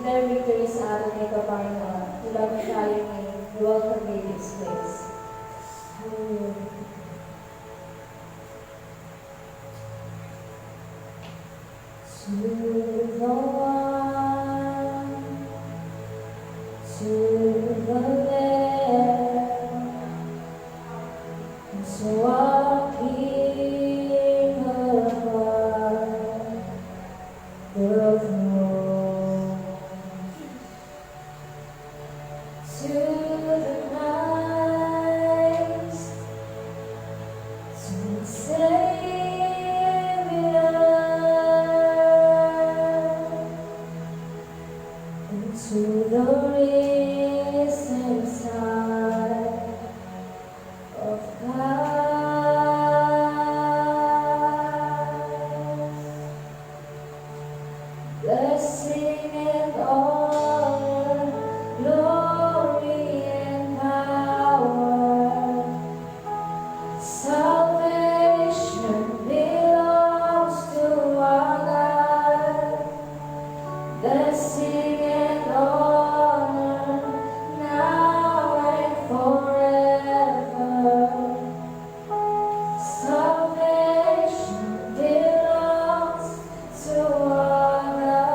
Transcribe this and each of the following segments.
declare victory sa atin ay Panginoon. Tulad tayo ni welcome in this place. Hallelujah. To the one, to the Lamb, and to our King above the throne, to the Christ, to the Savior, and to the risen Son of God. Blessing and honor, glory and power, salvation belongs to our God. Blessing and honor, now and forever. Salvation belongs to our God.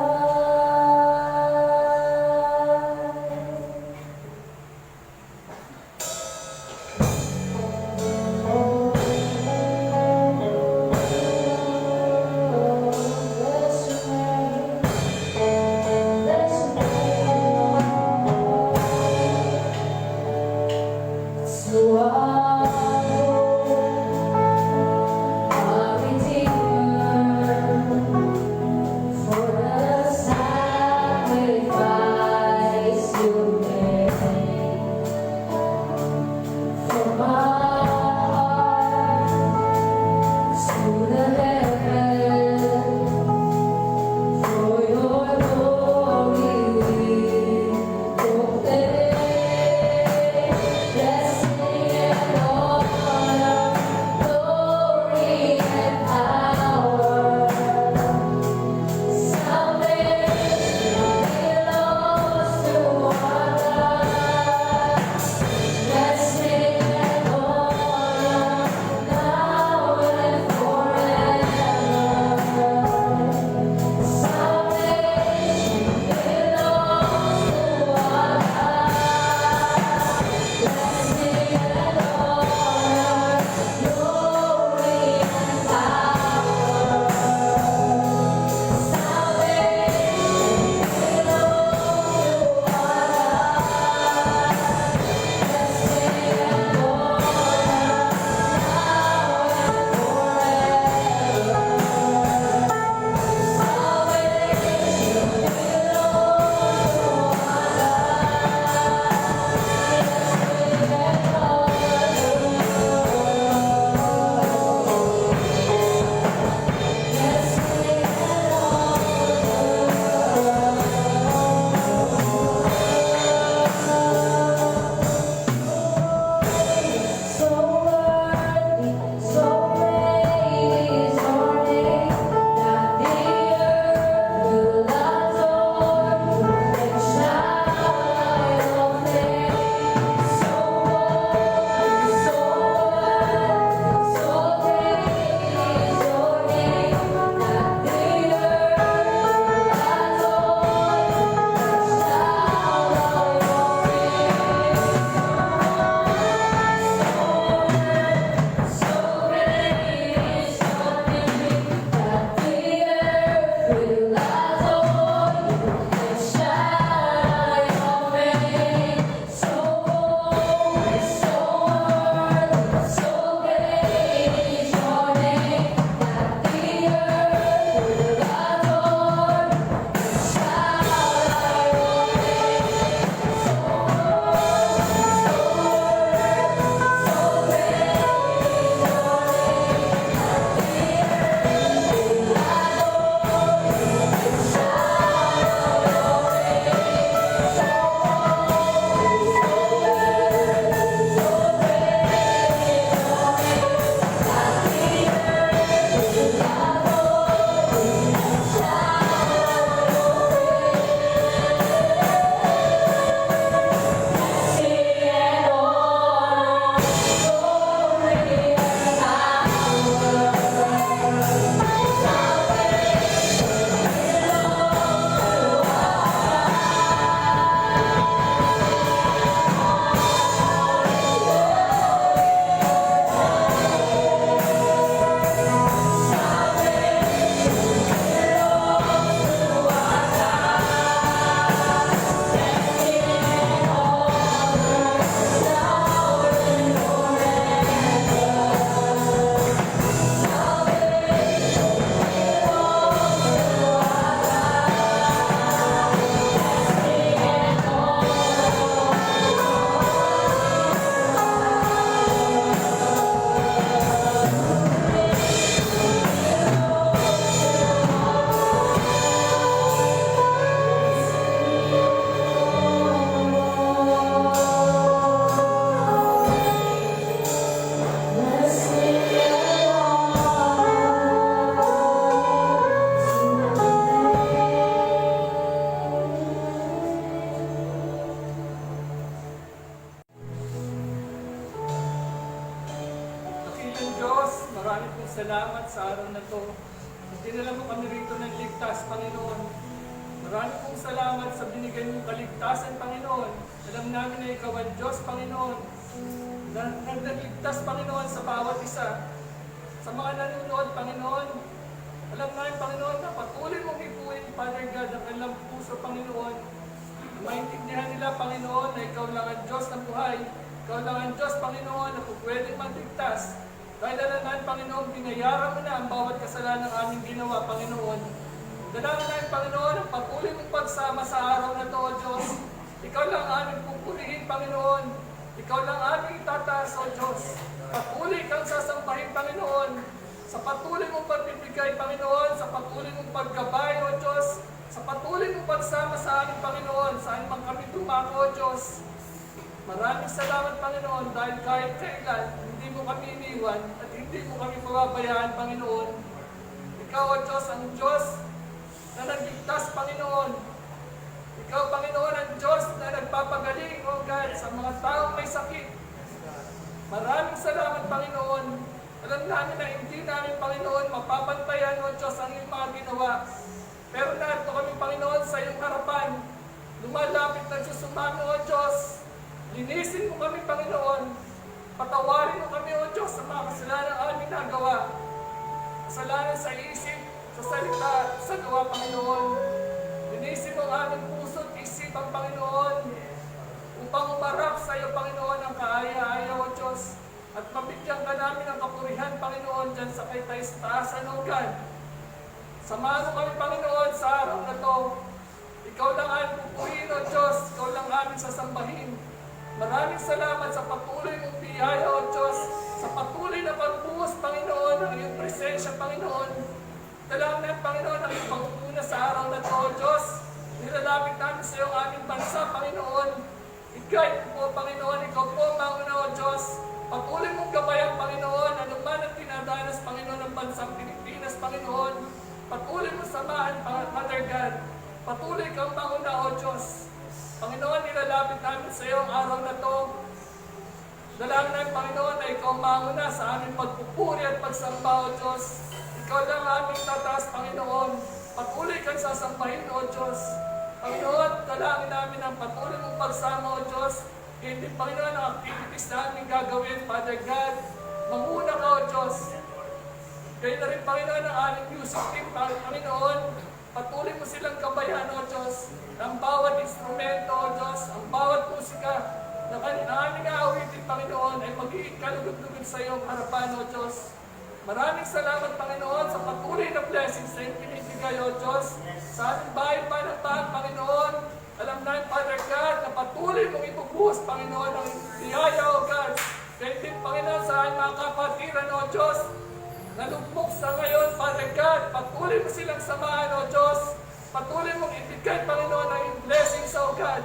salamat sa araw na to. Dinala mo kami rito ng ligtas, Panginoon. Maraming pong salamat sa binigay mong kaligtasan, Panginoon. Alam namin na ikaw ang Diyos, Panginoon. Nagligtas, Panginoon, sa bawat isa. Sa mga nanonood, Panginoon. Alam namin, Panginoon, na patuloy mong ipuin, Father God, ang kanilang puso, Panginoon. Maintindihan nila, Panginoon, na ikaw lang ang Diyos ng buhay. Ikaw lang ang Diyos, Panginoon, na kung pwedeng magligtas. Dahil alam namin, Panginoon, binayaran mo na ang bawat kasalanan ng aming ginawa, Panginoon. Dalangin namin, Panginoon, ang patuloy mong pagsama sa araw na ito, O Diyos. Ikaw lang aming pupurihin, Panginoon. Ikaw lang aming itataas, O Diyos. Patuloy kang sasampahin, Panginoon. Sa patuloy mong pagbibigay, Panginoon. Sa patuloy mong paggabay, O Diyos. Sa patuloy mong pagsama sa aming, Panginoon. Saan man kami tumako, O Diyos. Maraming salamat, Panginoon, dahil kahit kailan, hindi mo kami iniwan at hindi mo kami pababayaan, Panginoon. Ikaw, O Diyos, ang Diyos na nagligtas, Panginoon. Ikaw, Panginoon, ang Diyos na nagpapagaling, O God, sa mga taong may sakit. Maraming salamat, Panginoon. Alam namin na hindi namin, Panginoon, mapapantayan, O Diyos, ang iyong mga ginawa. Pero narito kami, Panginoon, sa iyong harapan. Lumalapit na Diyos umami, O Diyos. Linisin mo kami, Panginoon. Patawarin mo kami, O Diyos, sa mga kasalanan aming nagawa. Kasalanan sa isip, sa salita, sa gawa, Panginoon. Linisin mo ang aming puso at isipan, Panginoon, upang umarap sa iyo, Panginoon, ang kaaya-aya, O Diyos. At mabigyan ka namin ng kapurihan, Panginoon, dyan sa kay tayo sa taasan, O God. Samahan mo kami, Panginoon, sa araw na to. Ikaw lang aming pupuhin, O Diyos. Ikaw lang aming sasambahin. Maraming salamat sa patuloy mong biyaya, O Diyos, sa patuloy na pagbuhos, Panginoon, ng iyong presensya, Panginoon. Dalangin namin, Panginoon, ang iyong pangunguna sa araw na ito, O Diyos. Nilalapit namin sa iyong aming bansa, Panginoon. I-guide po, Panginoon, ikaw po, Manguna, O Diyos. Patuloy mong gabayan, Panginoon, ano man ang tinadanas, Panginoon, ng bansang Pilipinas, Panginoon. Patuloy mo samahan, Father God. Patuloy kang Manguna, O Diyos. Panginoon, nilalapit namin sa iyo ang araw na ito. Dalangin namin, Panginoon, na ikaw manguna sa aming pagpupuri at pagsamba, O Diyos. Ikaw lang aming tataas, Panginoon. Patuloy kang sasambahin, O Diyos. Panginoon, dalangin namin ang patuloy mong pagsama, O Diyos. Hindi, Panginoon, ang activities na aming gagawin, Father God. Manguna ka, O Diyos. Kayo na rin, Panginoon, ang aming music team, Panginoon. Patuloy mo silang kabayan, O Diyos. Ang bawat instrumento, O Diyos, ang bawat musika na aming aawitin, Panginoon, ay magiging kalugod-lugod sa iyong harapan, O Diyos. Maraming salamat, Panginoon, sa patuloy na blessings na ibinibigay, O Diyos. Sa aming bahay pa ng tahan, Panginoon, alam namin, Father God, na patuloy mong ibubuhos, Panginoon, ang biyaya, O God. Kaya din, Panginoon, sa aming mga kapatiran, O Diyos, nalugmok sa ngayon, Father God, patuloy mo silang samahan, O Diyos. Patuloy mong ibigay, Panginoon, ang iyong blessings, O God.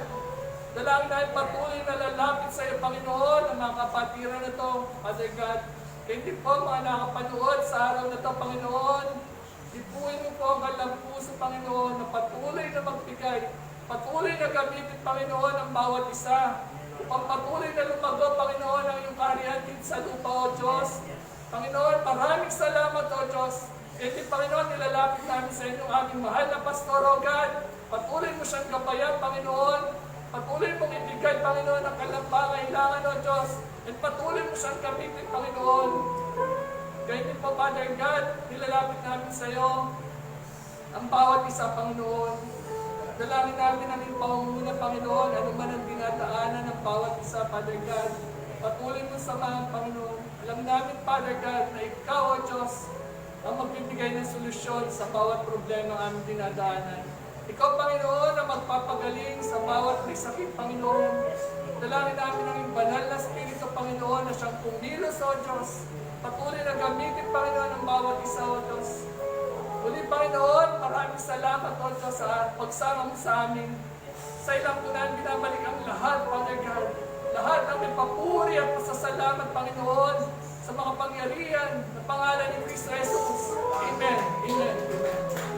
Dalangin namin patuloy na lalapit sa iyo, Panginoon, ang mga kapatiran na ito, Father God. Kaya hindi po mga nakapanood sa araw na ito, Panginoon. Ipuin mo po ang kanilang puso, Panginoon, na patuloy na magbigay. Patuloy na gamitin, Panginoon, ang bawat isa. Upang patuloy na lumago, Panginoon, ang iyong kaharian din sa lupa, O Diyos. Panginoon, maraming salamat, O Diyos. Kaya Panginoon, nilalapit namin sa inyo aming mahal na Pastor, O God. Patuloy mo siyang gabayan, Panginoon. Patuloy mong ibigay, Panginoon, ang kanilang pangailangan, O Diyos. At patuloy mo siyang gamitin, Panginoon. Kaya din po, Father God, nilalapit namin sa iyo ang bawat isa, Panginoon. Dalangin namin ang iyong pangunguna, Panginoon, ano man ang dinadaanan ng bawat isa, Father God. Patuloy mo samahan, Panginoon. Alam namin, Father God, na ikaw, O Diyos, ang magbibigay ng solusyon sa bawat problema ang aming dinadaanan. Ikaw, Panginoon, ang magpapagaling sa bawat may sakit, Panginoon. Dalangin namin ang iyong banal na Espiritu, Panginoon, na siyang pumilos, O Diyos. Patuloy na gamitin, Panginoon, ang bawat isa, O Diyos. Muli, Panginoon, maraming salamat, O Diyos, sa pagsama mo sa amin. Sa ilang tunan, binabalik ang lahat, Father God. Lahat ng may papuri at pasasalamat, Panginoon, sa mga pangyarihan na pangalan ni Cristo Jesus. Amen. Amen. Amen.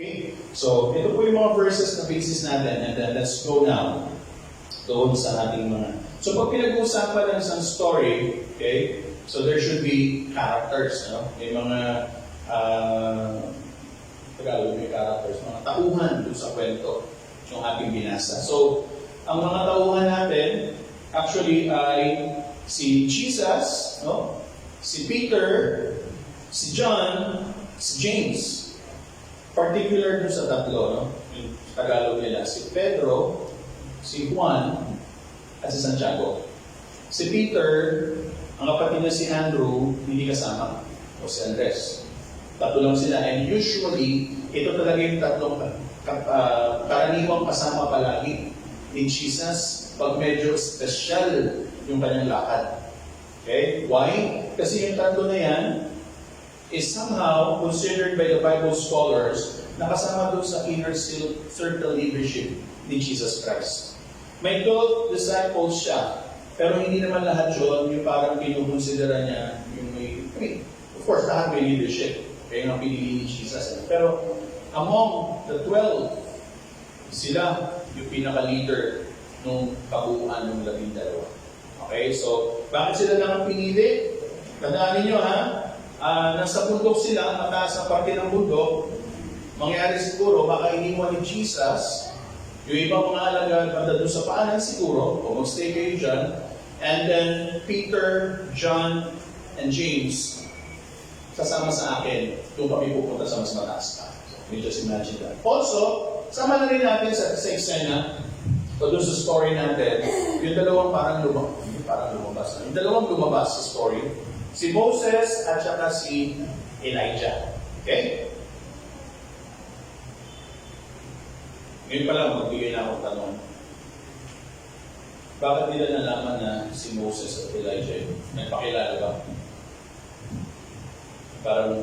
Okay? So, ito po yung mga verses na basis natin. And then, let's go now doon sa ating mga... So, pag pinag-uusapan ng isang story, okay, so there should be characters, no? May mga... Tagalog, may characters, mga tauhan doon sa kwento yung ating binasa. So, ang mga tauhan natin, actually, ay si Jesus, no? Si Peter, si John, si James. Particular dun sa tatlo, no? Yung Tagalog nila, si Pedro, si Juan, at si Santiago. Si Peter, ang kapatid niya si Andrew, hindi kasama. O si Andres. Tatlo lang sila. And usually, ito talaga yung tatlong karaniwang kasama palagi ni Jesus pag medyo special yung kanyang lakad. Okay? Why? Kasi yung tatlo na yan is somehow considered by the Bible scholars na kasama doon sa inner circle leadership ni Jesus Christ. May 12 disciples siya, pero hindi naman lahat yun yung parang kinukonsidera niya yung of course, lahat may leadership. Kaya nga pinili ni Jesus. Pero among the 12, sila yung pinaka-leader nung kabuuan ng 12. Okay? So, bakit sila lang ang pinili? Tandaan ninyo ha, nasa bundok sila, mataas na parte ng bundok, mangyari siguro, baka iniwan ni Jesus, yung ibang mga alagad, banda doon sa paanan siguro, o mag-stay kayo dyan, and then Peter, John, and James, sasama sa akin, doon kami pupunta sa mas mataas pa. So, you just imagine that. Also, sama na rin natin sa eksena, o doon sa story natin, yung dalawang parang lumabas. Yung dalawang lumabas sa story, si Moses at saka si Elijah. Okay? Ngayon pa lang, magbigay na akong tanong. Bakit nila nalaman na si Moses at Elijah yun? Nagpakilala ba?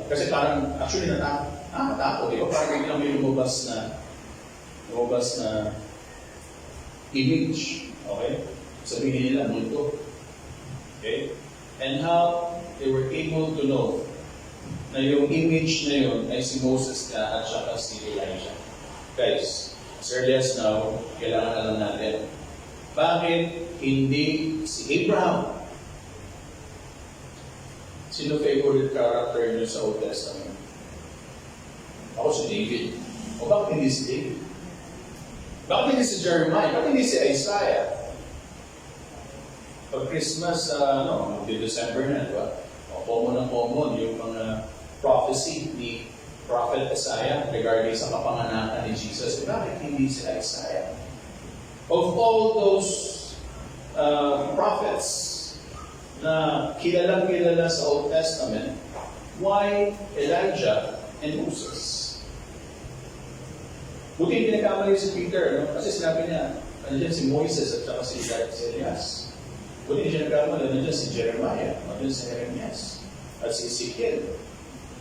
Kasi actually nakatakot. Di ba? Parang biglang may lumabas na image. Okay? Sabihin nila, multo. Okay? And how they were able to know na yung image na yun ay si Moses at saka si Elijah. Guys, as early as now, kailangan alam natin, bakit hindi si Abraham? Sino favorite character niyo sa Old Testament? Ako si David. O bakit hindi si David? Bakit hindi si Jeremiah? Bakit hindi si Isaiah? Pag Christmas, December na, diba? Common yung mga prophecy ni Prophet Isaiah regarding sa kapanganakan ni Jesus. Bakit hindi si Isaiah? Of all those prophets na kilalang-kilala sa Old Testament, why Elijah and Moses? Buti pinagkamali si Peter, no? Kasi sinabi niya, nandiyan si Moises at saka si Elias. Buti hindi siya nagkamali, nandiyan si Jeremiah, nandiyan si Jeremias, at si Ezekiel.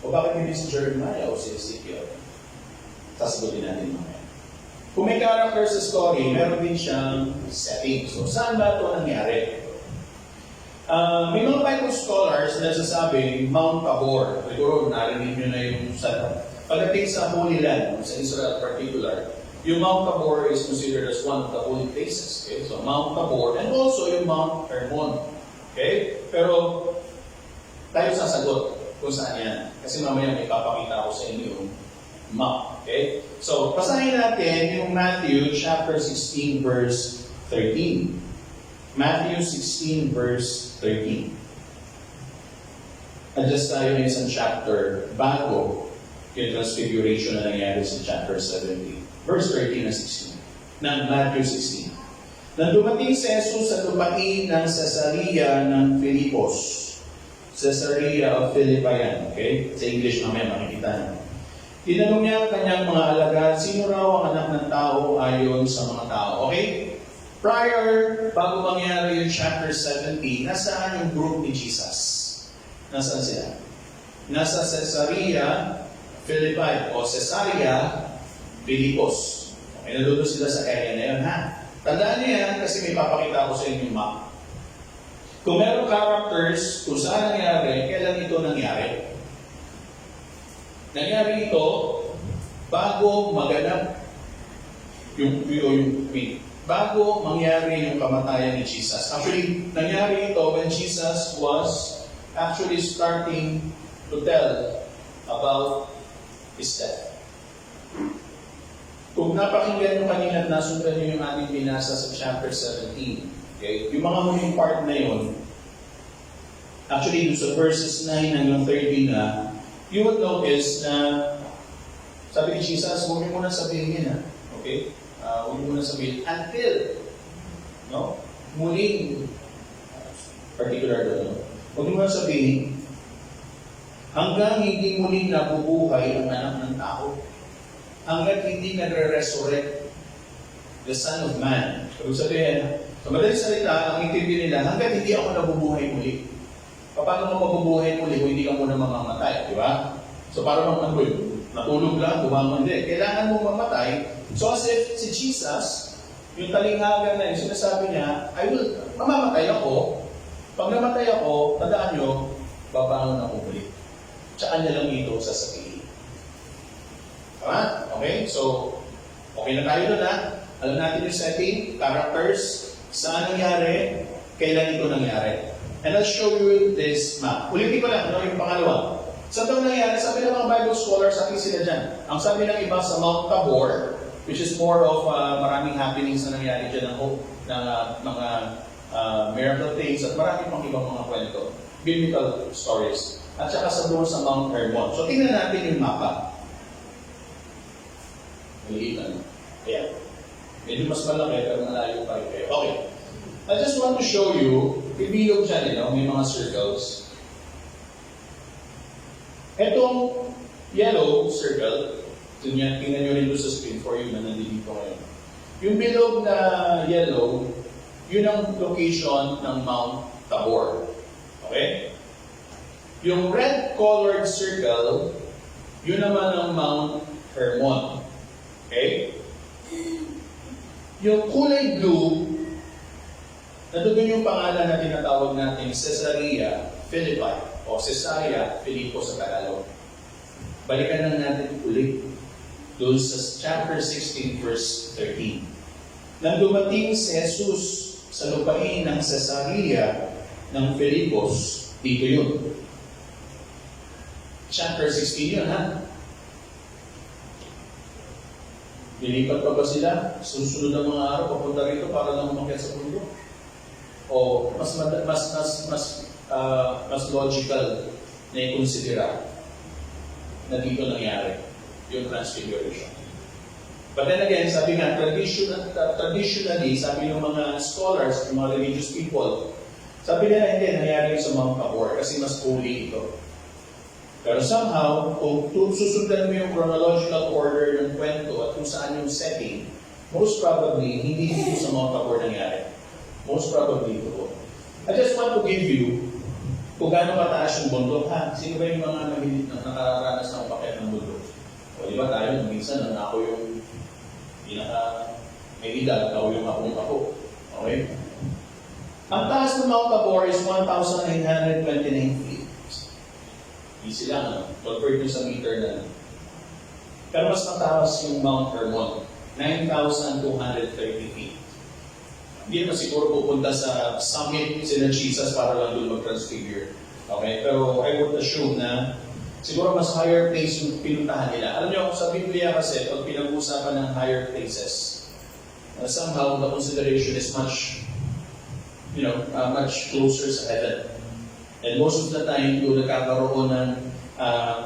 O bakit hindi si Jeremiah o si Ezekiel? Sasagutin natin mamaya. Kung may character sa story, meron din siyang setting. So, saan ba ito nangyari? May mga Bible scholars na nagsasabi, Mount Tabor. Siguro, narinig nyo na yung pagdating sa Holy Land, sa Israel particular, yung Mount Tabor is considered as one of the holy places. Okay? So, Mount Tabor, and also yung Mount Hermon. Okay? Pero, tayo sasagot kung saan yan. Kasi mamaya may papakita ko sa inyo yung map. Okay? So, basahin natin yung Matthew chapter 16 verse 13. Matthew 16 verse 13. Adjust tayo ng isang chapter bago yung transfiguration na nangyari sa chapter 17. Verse 13 na 16. Ng Matthew 16. Nang dumating si Jesus sa lupain ng Caesarea ng Filipos. Caesarea of Philippi yan. Okay? Sa English mamaya makikita nyo. Tinanong niya ang kanyang mga alagad, sino raw ang anak ng tao ayon sa mga tao? Okay? Prior, bago mangyari yung chapter 17, nasaan yung group ni Jesus? Nasaan sila? Nasa Caesarea Philippi o Caesarea Filipos. Okay, naluto sila sa area na yun, ha? Tandaan niyo yan kasi may papakita ko sa inyo yung map. Kung meron characters, kung saan nangyari, kailan ito nangyari? Nangyari ito bago maganap bago mangyari yung kamatayan ni Jesus. Actually, nangyari ito when Jesus was actually starting to tell about his death. Kung napakinggan nyo kanina at nasundan nyo yung ating binasa sa chapter 17, okay? Yung mga huling part na yun, actually, sa verses 9 hanggang 13 na, you would notice na sabi ni Jesus, huwag mo muna sabihin yan, okay? Huwag mo muna sabihin until, no? Muling, particular doon, huwag mo muna sabihin, hanggang hindi muling nabubuhay ang anak ng tao, hanggang hindi nagre-resurrect the Son of Man. So sabihin, sa madaling salita, ang intindi nila, hanggang hindi ako nabubuhay muli. Paano mo mabubuhay muli kung hindi ka muna mamamatay, di ba? So parang natulog lang, bumangon din. Kailangan mo mamatay. So as if si Jesus, yung talinghaga na yun, sinasabi niya, mamamatay ako. Pag namatay ako, tandaan nyo, babangon ako muli. Tsaka niya lang ito sasabihin. Tama? Okay? So, okay na tayo doon, ha? Alam natin yung setting, characters, saan nangyari, kailan ito nangyari. And I'll show you this map. Ulitin ko lang, yung pangalawa. Saan ito nangyari? Sabi ng mga Bible scholars, sabi sila dyan. Ang sabi ng iba sa Mount Tabor, which is more of maraming happenings na nangyari dyan ng mga miracle things at maraming pang ibang mga kwento. Biblical stories. At saka sa doon sa Mount Hermon. So, tingnan natin yung mapa. Maliit ano? Ayan. Medyo mas malaki, pero malayo pa rin kayo. Okay. I just want to show you, ibilog dyan, may mga circles. Etong yellow circle, tingnan nyo rin doon sa screen for you na nandito ngayon. Yung bilog na yellow, yun ang location ng Mount Tabor. Okay? Yung red-colored circle, yun naman ang Mount Hermon. Okay? Yung kulay blue, nandoon yung pangalan na tinatawag natin Caesarea Philippi o Caesarea Filipos sa Tagalog. Balikan lang natin ulit doon sa chapter 16 verse 13. Nang dumating si Jesus sa lupain ng Caesarea ng Filipos, dito yun. Chapter 16 yun, ha? Lilipat pa ba sila? Susunod ang mga araw, papunta rito para lang umakyat sa pundo? O mas logical na i-considera na dito nangyari yung transfiguration. But then again, sabi nga, traditionally, sabi ng mga scholars, ng mga religious people, sabi nila hindi, nangyari sa Mount Tabor kasi mas holy ito. Pero somehow, kung susundan mo yung chronological order ng kwento at kung saan yung setting, most probably, hindi dito sa Mount Tabor nangyari. Most probably ito. I just want to give you kung gaano kataas yung bundok, ha? Sino ba yung mga nakaranas ng umakyat ng bundok? O di ba tayo, minsan, ako yung may edad, ako yung ako. Okay? Ang taas ng Mount Tabor is 1,929 feet. Easy lang, no? Convert nyo sa meter na lang. Pero mas mataas yung Mount Hermon, 9,230 feet. Hindi naman siguro pupunta sa summit sila Jesus para lang doon mag-transfigure. Okay? Pero I would assume na siguro mas higher place yung pinuntahan nila. Alam niyo, sa Biblia kasi, pag pinag-usapan ng higher places, somehow the consideration is much, much closer sa heaven. And most of the time, doon nagkakaroon ng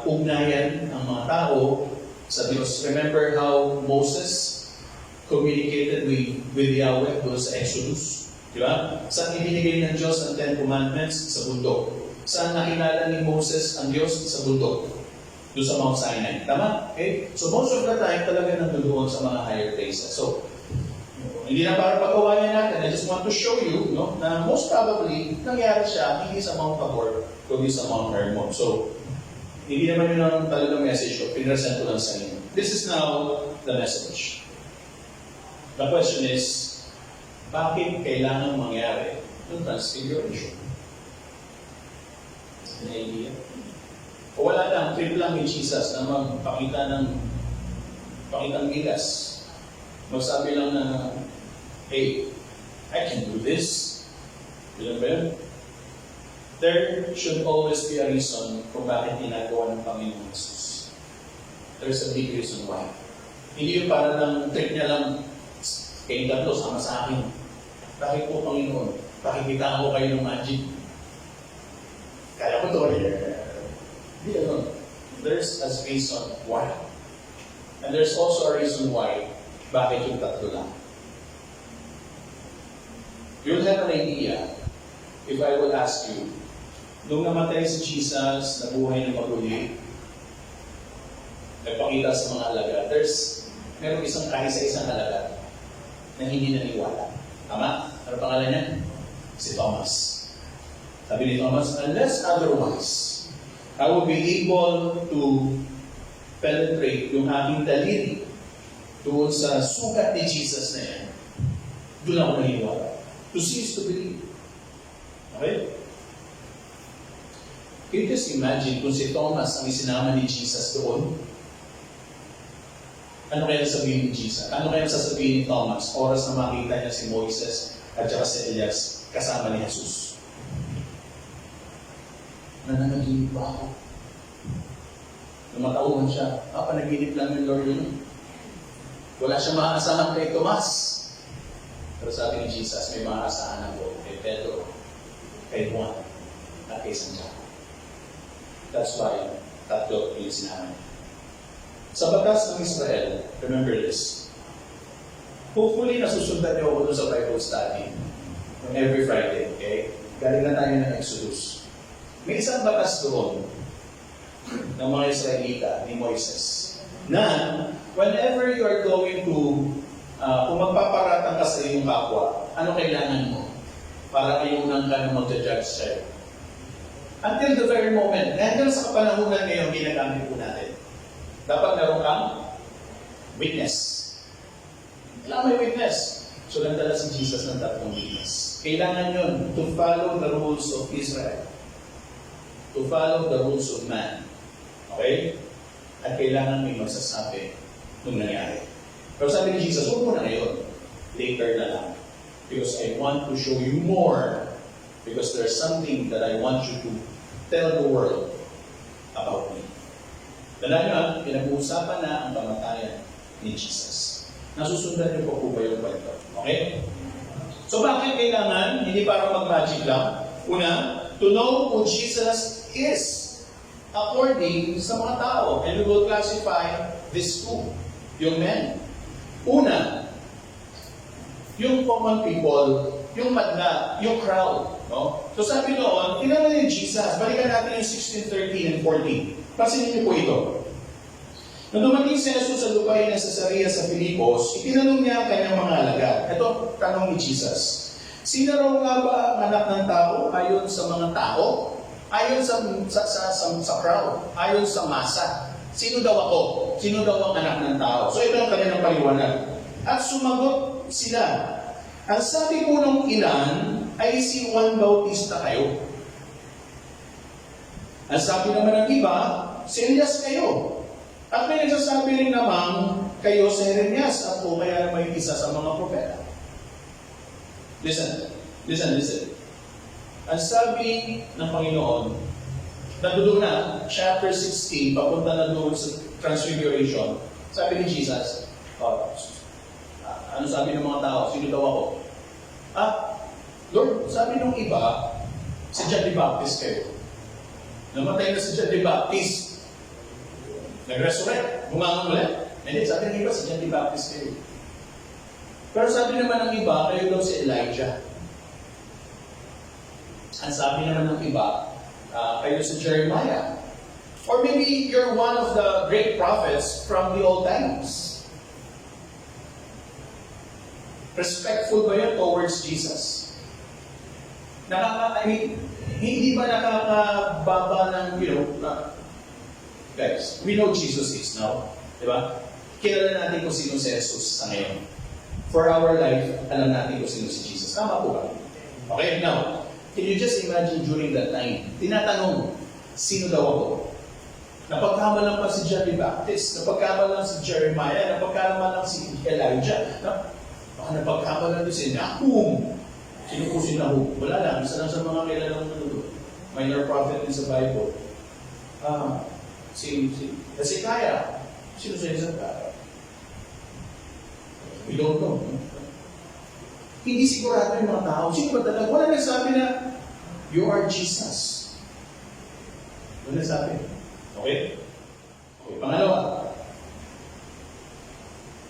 ugnayan ang mga tao sa Diyos. Remember how Moses communicated with Yahweh doon sa Exodus? Di ba? Saan ibinigay ng Diyos ang Ten Commandments? Sa bundok. Saan nakilala ni Moses ang Diyos? Sa bundok. Doon sa Mount Sinai. Tama? Okay? So most of the time, talaga nandoon sa mga higher places. So, hindi na para pag-awayan natin. I just want to show you na most probably, nangyari siya hindi sa Mount Tabor, kundi sa Mount Hermon. So, hindi naman yun ang talagang message ko. Pinresent ko lang sa inyo. This is now the message. The question is, bakit kailangan mangyari yung transfiguration? May idea? O wala lang, trip lang ni Jesus na magpakitang gilas. Magsabi lang na, hey, I can do this. Bilang ba yun? There should always be a reason kung bakit ginagawa ng Panginoon Jesus. There's a big reason why. Hindi yung para ng trip niya lang, kayong tatlo, sama sa akin. Bakit po, Panginoon? Pakikita ko kayo ng magic. Kaya ko to, hindi ano. There's a reason why. And there's also a reason why bakit yung tatlo lang. You'll have an idea if I will ask you, nung namatay si Jesus, nabuhay ng maguli, nagpakita sa mga alagad, merong kahit sa isang alagad na hindi naniwala. Tama? Ano pangalan niya? Si Thomas. Sabi ni Thomas, unless otherwise, I will be able to penetrate yung aking daliri doon sa sugat ni Jesus na yan. Doon ako naniwala. To see is to believe. Okay? Can you just imagine kung si Thomas ang isinama ni Jesus doon? Ano kaya sabihin ni Jesus? Ano kaya sasabihin ni Thomas? Oras na makita niya si Moises at saka si Elias kasama ni Jesus. Nananaginip ba ako? Lumatauhan siya. Panaginip lang yung Lord yun. Wala siya maaasahan kay Tomas. Pero sabi ni Jesus, may maaasahan ako kay Pedro, kay Juan, at kay Santiago. That's why tatlo yung sinama niya. Sa batas ng Israel, remember this. Hopefully, nasusundan niyo ako doon sa Bible study on every Friday, okay? Galing na tayo ng Exodus. May isang batas doon ng mga Israelita, ni Moises, na whenever you are going to, kung magpaparatang ka sa iyong kapwa, ano kailangan mo? Para kayunan ka na mag-judge sa'yo. Until the very moment, hanggang sa kapanahunan ngayon, ginagamit po natin. Dapat meron kang witness. Kailangan may witness. So, nagdala si Jesus ng tatlong witness. Kailangan yun to follow the rules of Israel. To follow the rules of man. Okay? At kailangan may magsasabi nung nangyari. Pero sabi ni Jesus, huwag mo na ngayon. Later na lang. Because I want to show you more. Because there's something that I want you to tell the world about me. Dahil nga, pinag-uusapan na ang kamatayan ni Jesus. Nasusundan niyo po ba yung kwento? Okay? So bakit kailangan? Hindi para mag-magic lang. Una, to know who Jesus is according sa mga tao. And we will classify these two. Yung men. Una, yung common people, yung madla, yung crowd. No? So sabi doon, tinanong ni Jesus, balikan natin yung 16, 13, and 14. Pansinin niyo po ito. Nung dumating si Jesus sa lupain ng Cesarea sa Filipos, itinanong niya ang kanyang mga alagad. Ito, tanong ni Jesus. Sino raw nga ba ang anak ng tao ayon sa mga tao? Ayon sa crowd? Ayon sa masa? Sino daw ako? Sino daw ang anak ng tao? So ito ang kanilang paliwanag. At sumagot sila, ang sabi po ng ilan ay si Juan Bautista kayo. Ang sabi naman ng iba, si Elias kayo. At may nagsasabi rin naman kayo si Jeremias at o kaya may isa sa mga propeta. Listen. Ang sabi ng Panginoon, nandoon na, chapter 16, papunta na doon sa Transfiguration. Sabi ni Jesus, ano sabi ng mga tao? Sino daw ako? Lord, sabi ng iba, si John the Baptist kayo. Namatay na si John the Baptist. Nag-resurrect, bumangon ulit. Hindi, sabi ng iba, si John the Baptist kayo. Pero sabi naman ng iba, kayo daw si Elijah. Ang sabi naman ng iba, kayo si Jeremiah. Or maybe you're one of the great prophets from the old times. Respectful ba yun towards Jesus? Hindi ba nakakababa ng, guys, we know Jesus is now. Diba? Kilala natin kung sino si Jesus sa ngayon. For our life, alam natin kung sino si Jesus. Tama po ba? Okay, now, can you just imagine during that time, tinatanong, sino daw ako? Napagkamalan pa si John the Baptist, napagkamalan si Jeremiah, napagkamalan si Elijah, baka napagkamalan din si Nahum. Sino po si Nahum? Wala lang, isa lang sa mga kilalang minor prophet din sa Bible. Si Hezekiah. Sino si Hezekiah? We don't know. Hindi sigurado yung mga tao. Sino ba talaga? Wala nagsabi na, you are Jesus. Wala nagsabi. Okay? Pangalawa.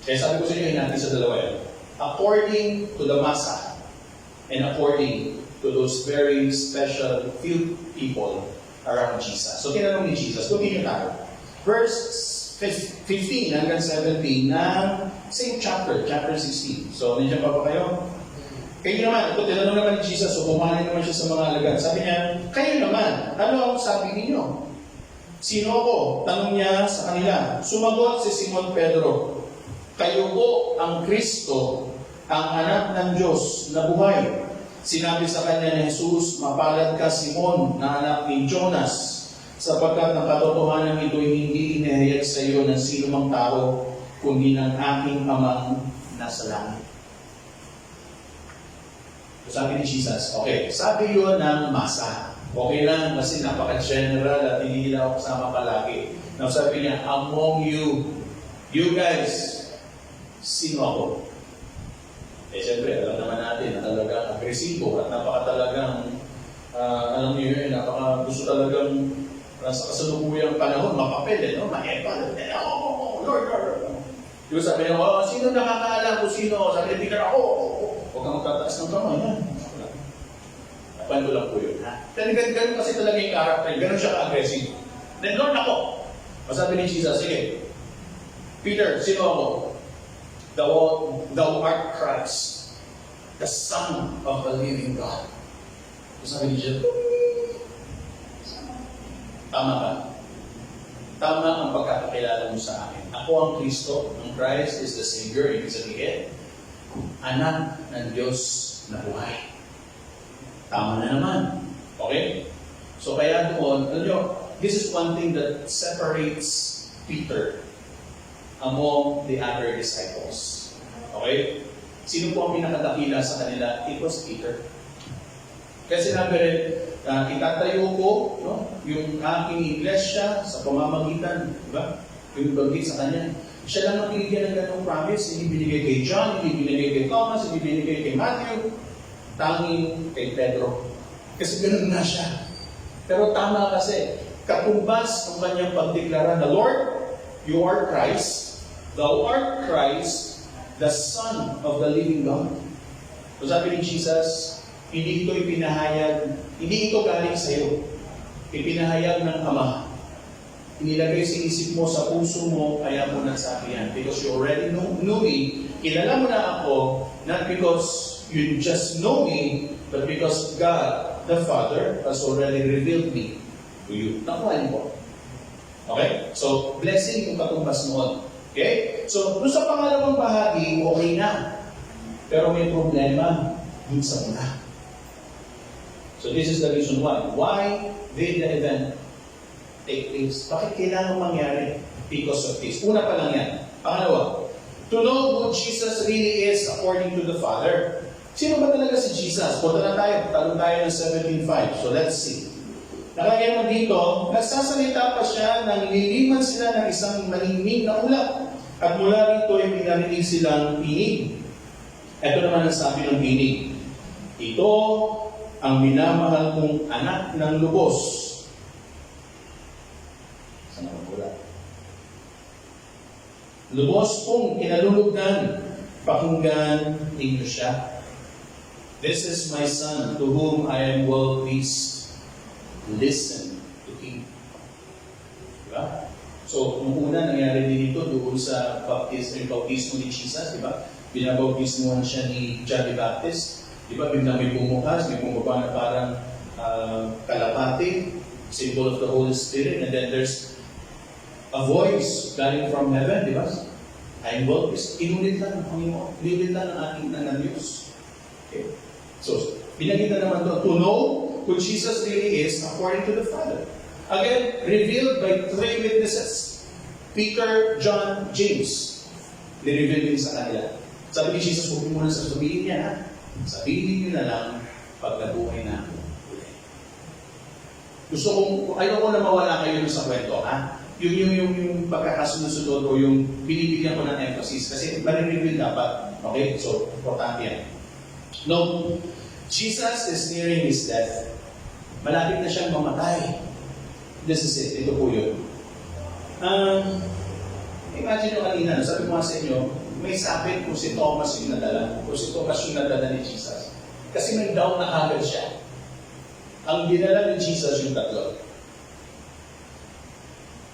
Kaya sabi ko sa inyo, natin sa dalawa yan. According to the masa and according to those very special few people around Jesus. So, tinanong ni Jesus. Continue tayo. Verse 15 hanggang 17 ng same chapter 16. So, nandiyan pa ba kayo? Kayo naman, ito tinanong naman ni Jesus, so pumanay naman siya sa mga alagad. Sabi niya, kayo naman, ano ang sabi ninyo? Sino ako? Tanong niya sa kanila. Sumagot si Simon Pedro, kayo po ang Kristo, ang anak ng Diyos na buhay. Sinabi sa kanya ni Jesus, mapalad ka Simon, na anak ni Jonas, sapagkat ang katotohanan ito'y hindi inihayag sa iyo ng sino mang tao, kundi ng aking amang nasa langit. So sabi ni Jesus, okay, sabi yun ng masa. Okay lang, kasi napaka-general at hindi nila ako kasama palagi. Now sabi niya, among you guys, sino ako? Siyempre, alam naman natin na talagang agresibo at napaka-talagang, alam niyo yun, gusto talagang sa kasalukuyang panahon, mapapel, ma-epal. Lord. Yung sabi niya, sino nakakaalam kung sino? Sabi niya, Peter, ako. Huwag kang magtataas ng kamay. Napan ko lang po yun. Ganun kasi talaga yung character. Ganun siya ka-aggressive. Then, Lord, ako. Masabi ni Jesus, sige. Peter, sino ako? Thou art Christ, the Son of the living God. Sabi ni Jesus, tama ka. Tama ang pagkakakilala mo sa akin. Ako ang Kristo, ang Christ is the Savior, ibig sabihin, anak ng Diyos na buhay. Tama na naman. Okay? So kaya doon, alam nyo, this is one thing that separates Peter among the other disciples. Okay? Sino po ang pinakadakila sa kanila? It was Peter. Kasi sinabi rin, itatayo ko yung aking iglesia sa pamamagitan, diba? Yung bagay sa kanya. Siya lang ang binigyan ng ganong promise, hindi binigay kay John, hindi binigay kay Thomas, hindi binigay kay Matthew, tanging kay Pedro. Kasi ganun na siya. Pero tama kasi, katumbas ang kanyang pagdeklara na, Lord, you are Christ, thou art Christ, the Son of the living God. So sabi ni Jesus, hindi ito ipinahayag, hindi ito galing sa iyo. Ipinahayag ng Ama. inilagay sa isip mo, sa puso mo, kaya mo nagsabi yan. Because you already knew me, kilala mo na ako, not because you just know me, but because God, the Father, has already revealed me to you. Nakuha niyo po. Okay? So, blessing yung katumbas noon. Okay? So, doon sa pangalawang bahagi, okay na. Pero may problema dun sa una. So, this is the reason why. Why did the event take place? Bakit kailangan mangyari? Because of this. Una pa lang yan. Pangalawa, to know who Jesus really is according to the Father. Sino ba talaga si Jesus? Punta na tayo. Talon tayo ng 17.5. So, let's see. Nakalagay mo dito, nagsasalita pa siya nang nililiman sila ng isang malingming na ulap. At mula rito ay pinarinig silang tinig. Ito naman ang sabi ng tinig. Ito ang minamahal kong anak ng lubos. Saan ang ulap? Lubos kong kinalulugdan. Pakinggan ninyo siya. This is my son to whom I am well pleased. Listen to him. Diba? So, nung una, nangyari din ito doon sa baptismo ni Jesus, diba? Binabautismohan siya ni John the Baptist. Diba? Biglang may bumukas, may bumaba na parang kalapati, symbol of the Holy Spirit, and then there's a voice galing from heaven, diba? I am well pleased. Inulit lang ng Panginoon. Inulit lang ng ating ng Diyos. Okay? So, binagita naman to know who Jesus really is according to the Father. Again, revealed by three witnesses. Peter, John, James. Ni-reveal din sa kanila. Sabi ni Jesus, huwag mo muna sasabihin niya, ha? Sabihin niyo na lang pag nabuhay na ako. Gusto kong, ayaw ko na mawala kayo sa kwento, ha? Yung pagkakasunod-sunod o yung binibigyan ko ng emphasis. Kasi marireveal dapat. Okay? So, importante yan. No, Jesus is nearing His death. Malapit na siyang mamatay. This is it. Ito po yun. Imagine nyo kanina, sabi ko nga sa inyo, may sabit kung si Thomas yung nadala, kung si Thomas yung nadala ni Jesus. Kasi may down na agad siya. Ang dinala ni Jesus yung tatlo.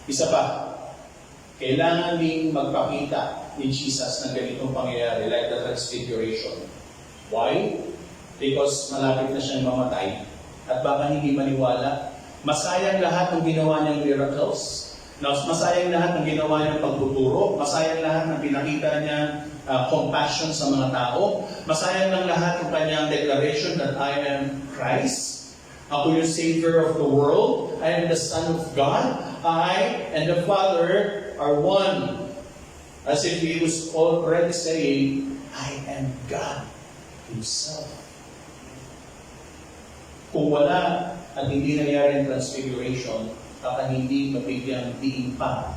Isa pa, kailangan ding magpakita ni Jesus ng ganitong pangyayari, like the transfiguration. Why? Because malapit na siyang mamatay at baka hindi maniwala. Masayang lahat ng ginawa niyang miracles. Masayang lahat ng ginawa niyang pagtuturo. Masayang lahat ng pinakita niyang compassion sa mga tao. Masayang lang lahat ng kanyang declaration that I am Christ. Ako yung Savior of the world. I am the Son of God. I and the Father are one. As if He was already saying, I am God Himself. Kung wala at hindi nangyari ang transfiguration, baka hindi mabigyang diin pa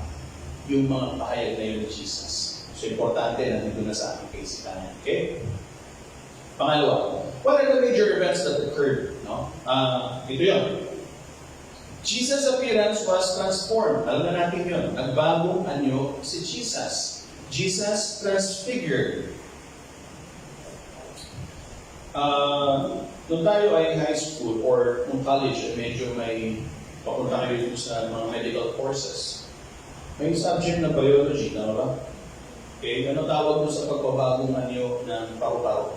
yung mga pahayag na yun ni Jesus. So, importante na nandito na sa ating kaisipan. Okay? Pangalawa, what are the major events that occurred? No? Ito yun. Jesus' appearance was transformed. Alam na natin yun. Nagbagong anyo si Jesus. Jesus transfigured. Nung tayo ay high school or nung college, medyo may papunta kayo dito sa mga medical courses. May subject na biology, tama ba? Okay, ano tawag mo sa pagpabagong anyo ng paru-paro?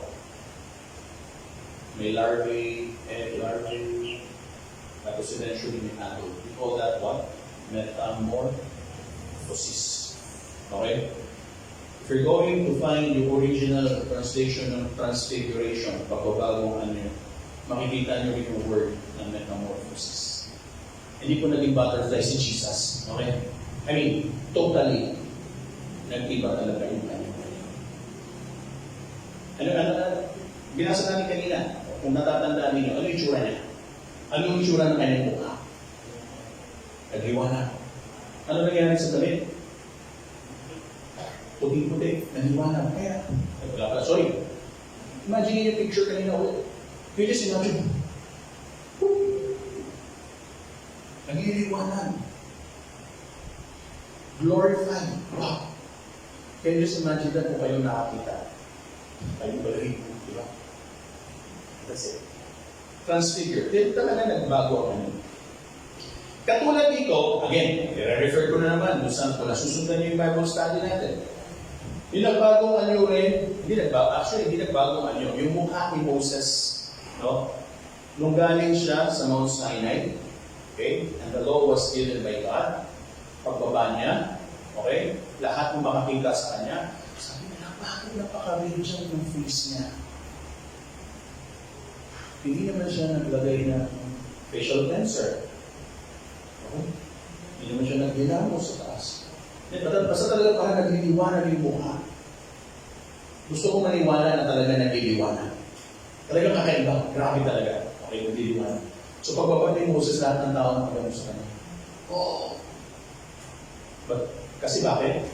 May larvae, egg larvae, tapos eventually may adult. We call that what? Metamorphosis. Okay? If you're going to find the original translation ng transfiguration, pagbabagong anyo, makikita nyo rin yung word ng metamorphosis. Hindi po naging butterfly si Jesus. Okay? I mean, totally nag-iba talaga yung anyo. Binasa namin kanina, kung natatandaan ninyo, ano yung itsura niya? Ano yung itsura ng kanyang mukha? Nagliwanag. Ano nangyari sa damit? Puting-puti, naliwanag. Kaya, sorry. Imagine yung picture kanina ulit. You just imagine. Nagiliwanag. Glorified. Wow. Can you just imagine that kung kayong nakakita? Kayong balahibo, di ba? That's it. Transfigure. Talaga nagbago ang ano. Katulad dito, again, i-refer ko na naman kung nasusundan niyo yung Bible study natin. Yung nagbagong anyo rin, hindi nagbagong anyo. Yung mukha ni Moses, no? Nung galing siya sa Mount Sinai, okay, and the law was given by God, pagbaba niya, okay, lahat ng makakita sa kanya, sabi nila, bakit napaka-radiant yung face niya? Hindi naman siya naglagay ng facial cleanser. Okay? Hindi naman siya naglilamo sa taas. Basta talaga parang nagliliwanag yung mukha. Gusto ko maniwala na talaga nagliliwanag. Talagang kakaiba. Grabe talaga. Okay, nagliliwanag. So pagbaba ni Moses, lahat ng tao nakagano sa kanya. Oh! But, kasi bakit?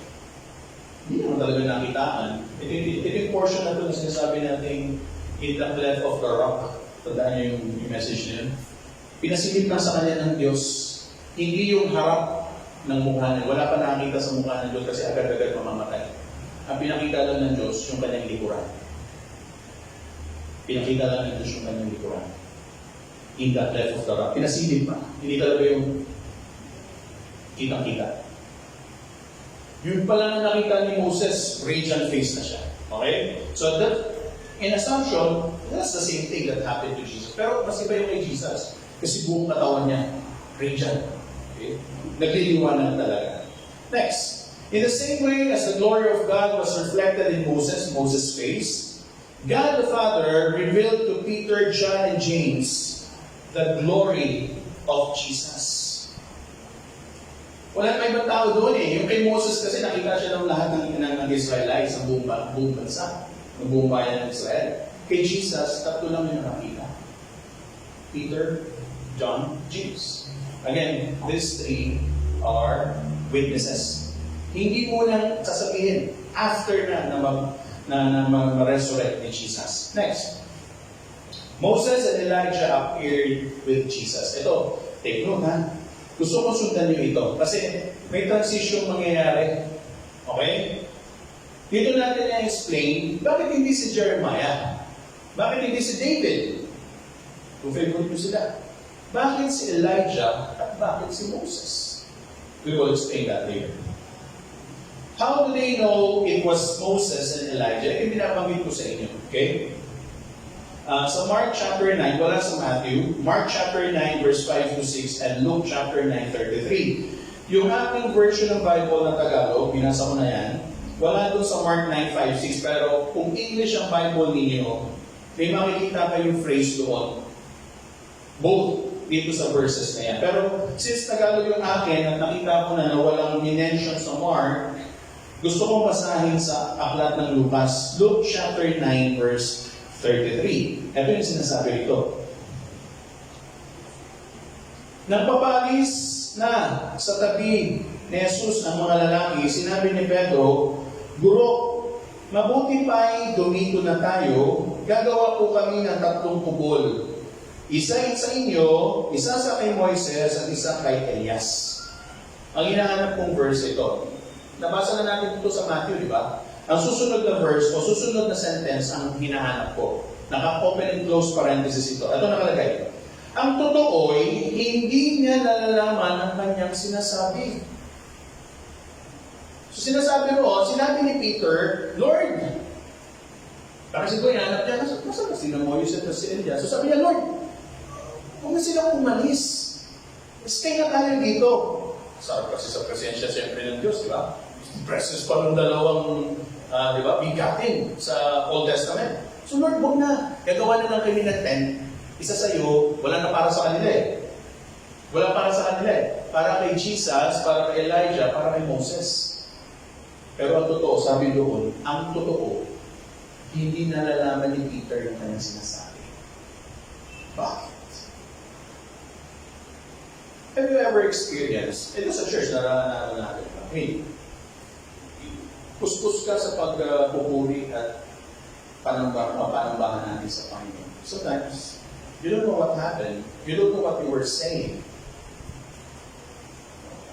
Hindi naman talaga nakitaan. Ito yung portion na ito na sinasabi natin in the cleft of the rock. Tandaan niyo yung message niya. Pinasilip lang sa kanya ng Diyos, hindi yung harap ng mukha niya. Wala pa nakakita sa mukha ng Diyos kasi agad-agad mamamatay. Ang pinakita lang ng Diyos, yung kanyang likuran. Pinakita lang ng Diyos yung kanyang likuran. In the cleft of the rock. Pinasilip pa. Hindi talaga yung kitang-kita. Yun pala na nakita ni Moses, radiant face na siya. Okay? So that, in assumption, that's the same thing that happened to Jesus. Pero mas iba yung kay Jesus. Kasi buong katawan niya, radiant. Okay? Nagliliwanag talaga. Next. In the same way as the glory of God was reflected in Moses' face, God the Father revealed to Peter, John, and James the glory of Jesus. Wala may ibang tao doon eh. Yung kay Moses kasi nakita siya ng lahat ng Israelites, ng buong bansa, ng buong bayan ng Israel. Kay Jesus, tatlo lang yung nakita. Peter, John, James. Again, these three are witnesses. Hindi mo lang sasabihin after na ma-resurrect ni Jesus. Next. Moses and Elijah appeared with Jesus. Ito, take note ha. Gusto ko sundan niyo ito. Kasi may transition mangyayari. Okay? Dito natin na-explain, bakit hindi si Jeremiah? Bakit hindi si David? Kung favorite nyo sila. Bakit si Elijah at bakit si Moses? We will explain that later. How do they know it was Moses and Elijah? Ito binabanggit ko sa inyo. Okay? Sa Mark chapter 9, wala sa Matthew, Mark chapter 9 verse 5 to 6 and Luke chapter 9, 33. Yung ating version ng Bible na Tagalog, binasa ko na yan, wala doon sa Mark 9, 5, 6, pero kung English ang Bible ninyo, may makikita kayong phrase doon. Both dito sa verses na yan. Pero since Tagalog yung akin at nakita ko na walang minention sa Mark, gusto kong basahin sa aklat ng Lucas, Luke chapter 9 verse 33. Ito yung sinasabi rito. Nagpapalis na sa tabi ni Jesus ang mga lalaki, sinabi ni Pedro, Guro, mabuti pa'y dumito na tayo, gagawa po kami ng 3 kubol. Isa sa inyo, isa sa kay Moises, at isa kay Elias. Ang hinahanap kong verse ito. Nabasa na natin ito sa Matthew, di ba? Ang susunod na verse o susunod na sentence ang hinahanap ko. Naka-open and close parenthesis ito. Ito nakalagay. Ang totoo'y hindi niya nalalaman ang kanyang sinasabi. So sinasabi roon, sinabi ni Peter, Lord, kasi ito hinahanap niya, nasa ba sila Moises at si Elias? So sabi niya, Lord, huwag na silang umalis. Stay na tayo dito. Sarap kasi sa presensya siyempre ng Diyos, di ba? Presence pa ng dalawang di ba, bigatin sa Old Testament. So Lord, huwag na. Gagawa na lang kami ng tent. Isa sa iyo, wala na para sa kanila eh. Wala para sa kanila eh. Para kay Jesus, para kay Elijah, para kay Moses. Pero ang totoo, sabi doon, ang totoo, hindi nalalaman ni Peter yung kanyang sinasabi. Bakit? Have you ever experienced, ito sa church, naranasan natin. Hey, kuskus ka sa pagpupuri at panambahan natin sa Panginoon. Sometimes, you don't know what happened. You don't know what you were saying.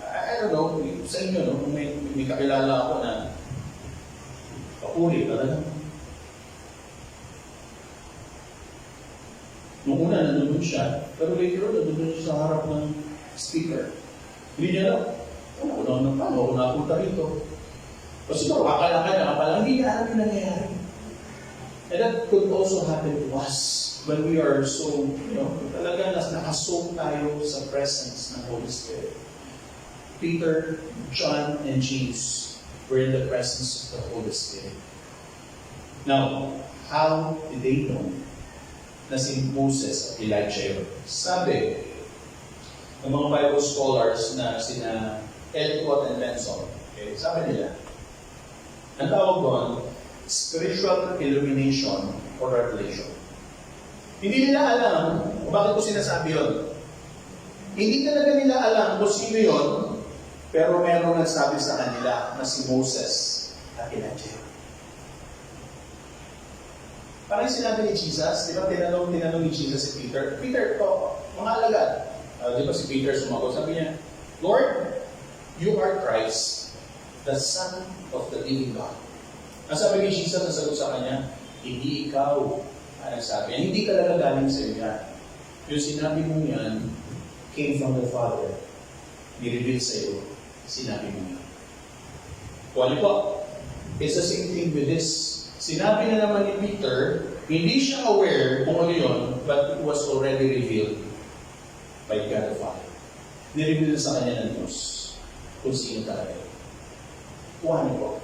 I don't know, sa inyo, no? Kung may kakilala ako na papuri talaga. Nung una, nandun siya. Pero later on, nandun siya sa harap ng speaker. Hindi niya alam. Paano ako napunta rito? O siguro, akala-akala ka pala, hindi niya alam yung nangyayari. And that could also happen to us when we are so, talaga nakasoak tayo sa presence ng Holy Spirit. Peter, John, and James were in the presence of the Holy Spirit. Now, how did they know na si Moses at Elijah yun? Sabi ng mga Bible scholars na sina Elcott and Benson, okay, sabi nila, ang tawag doon, spiritual illumination or revelation. Hindi nila alam kung bakit ko sinasabi yun. Hindi talaga nila alam kung sino yun, pero merong nagsabi sa kanila na si Moses at Elijah. Parang sinabi ni Jesus, di ba tinanong ni Jesus si Peter, Peter, mga alagad. Di ba si Peter sumagot, sabi niya, Lord, you are Christ, the Son of the living God. Ang sabi ni Jesus, nasagot sa kanya, hindi ikaw ang nagsabi. Hindi talaga galing sa iyo yan. Yung sinabi mo yan, came from the Father. Ni-reveal sa iyo, sinabi mo yan. Kuwali po, it's the same thing with this. Sinabi na naman ni Peter, hindi siya aware kung ano yun, but it was already revealed by God the Father. Ni-reveal sa kanya ng Diyos kung sino talaga yun. Kuhanin po.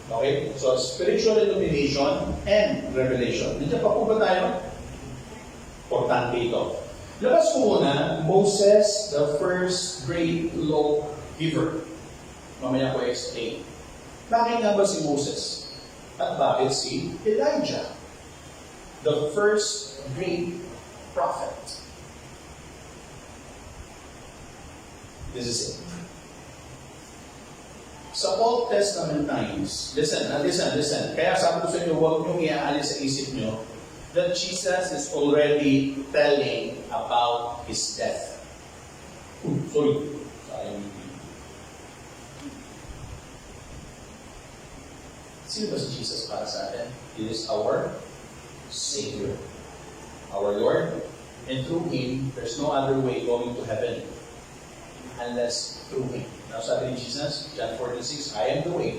Okay? So, spiritual illumination and revelation. Nandiyan pa po ba tayo? Importante ito. Labas ko muna, Moses, the first great law giver. Mamaya ko explain. Bakit nga ba si Moses? At bakit si Elijah? The first great prophet. This is it. Sa Old Testament times, listen. Kaya sabi ko sa inyo, huwag niyong iaalis sa isip niyo that Jesus is already telling about His death. Sorry. Sino ba si Jesus para sa atin? He is our Savior, our Lord, and through Him, there's no other way going to heaven unless through Him. Now sabi ni Jesus, John 14:6, I am the way.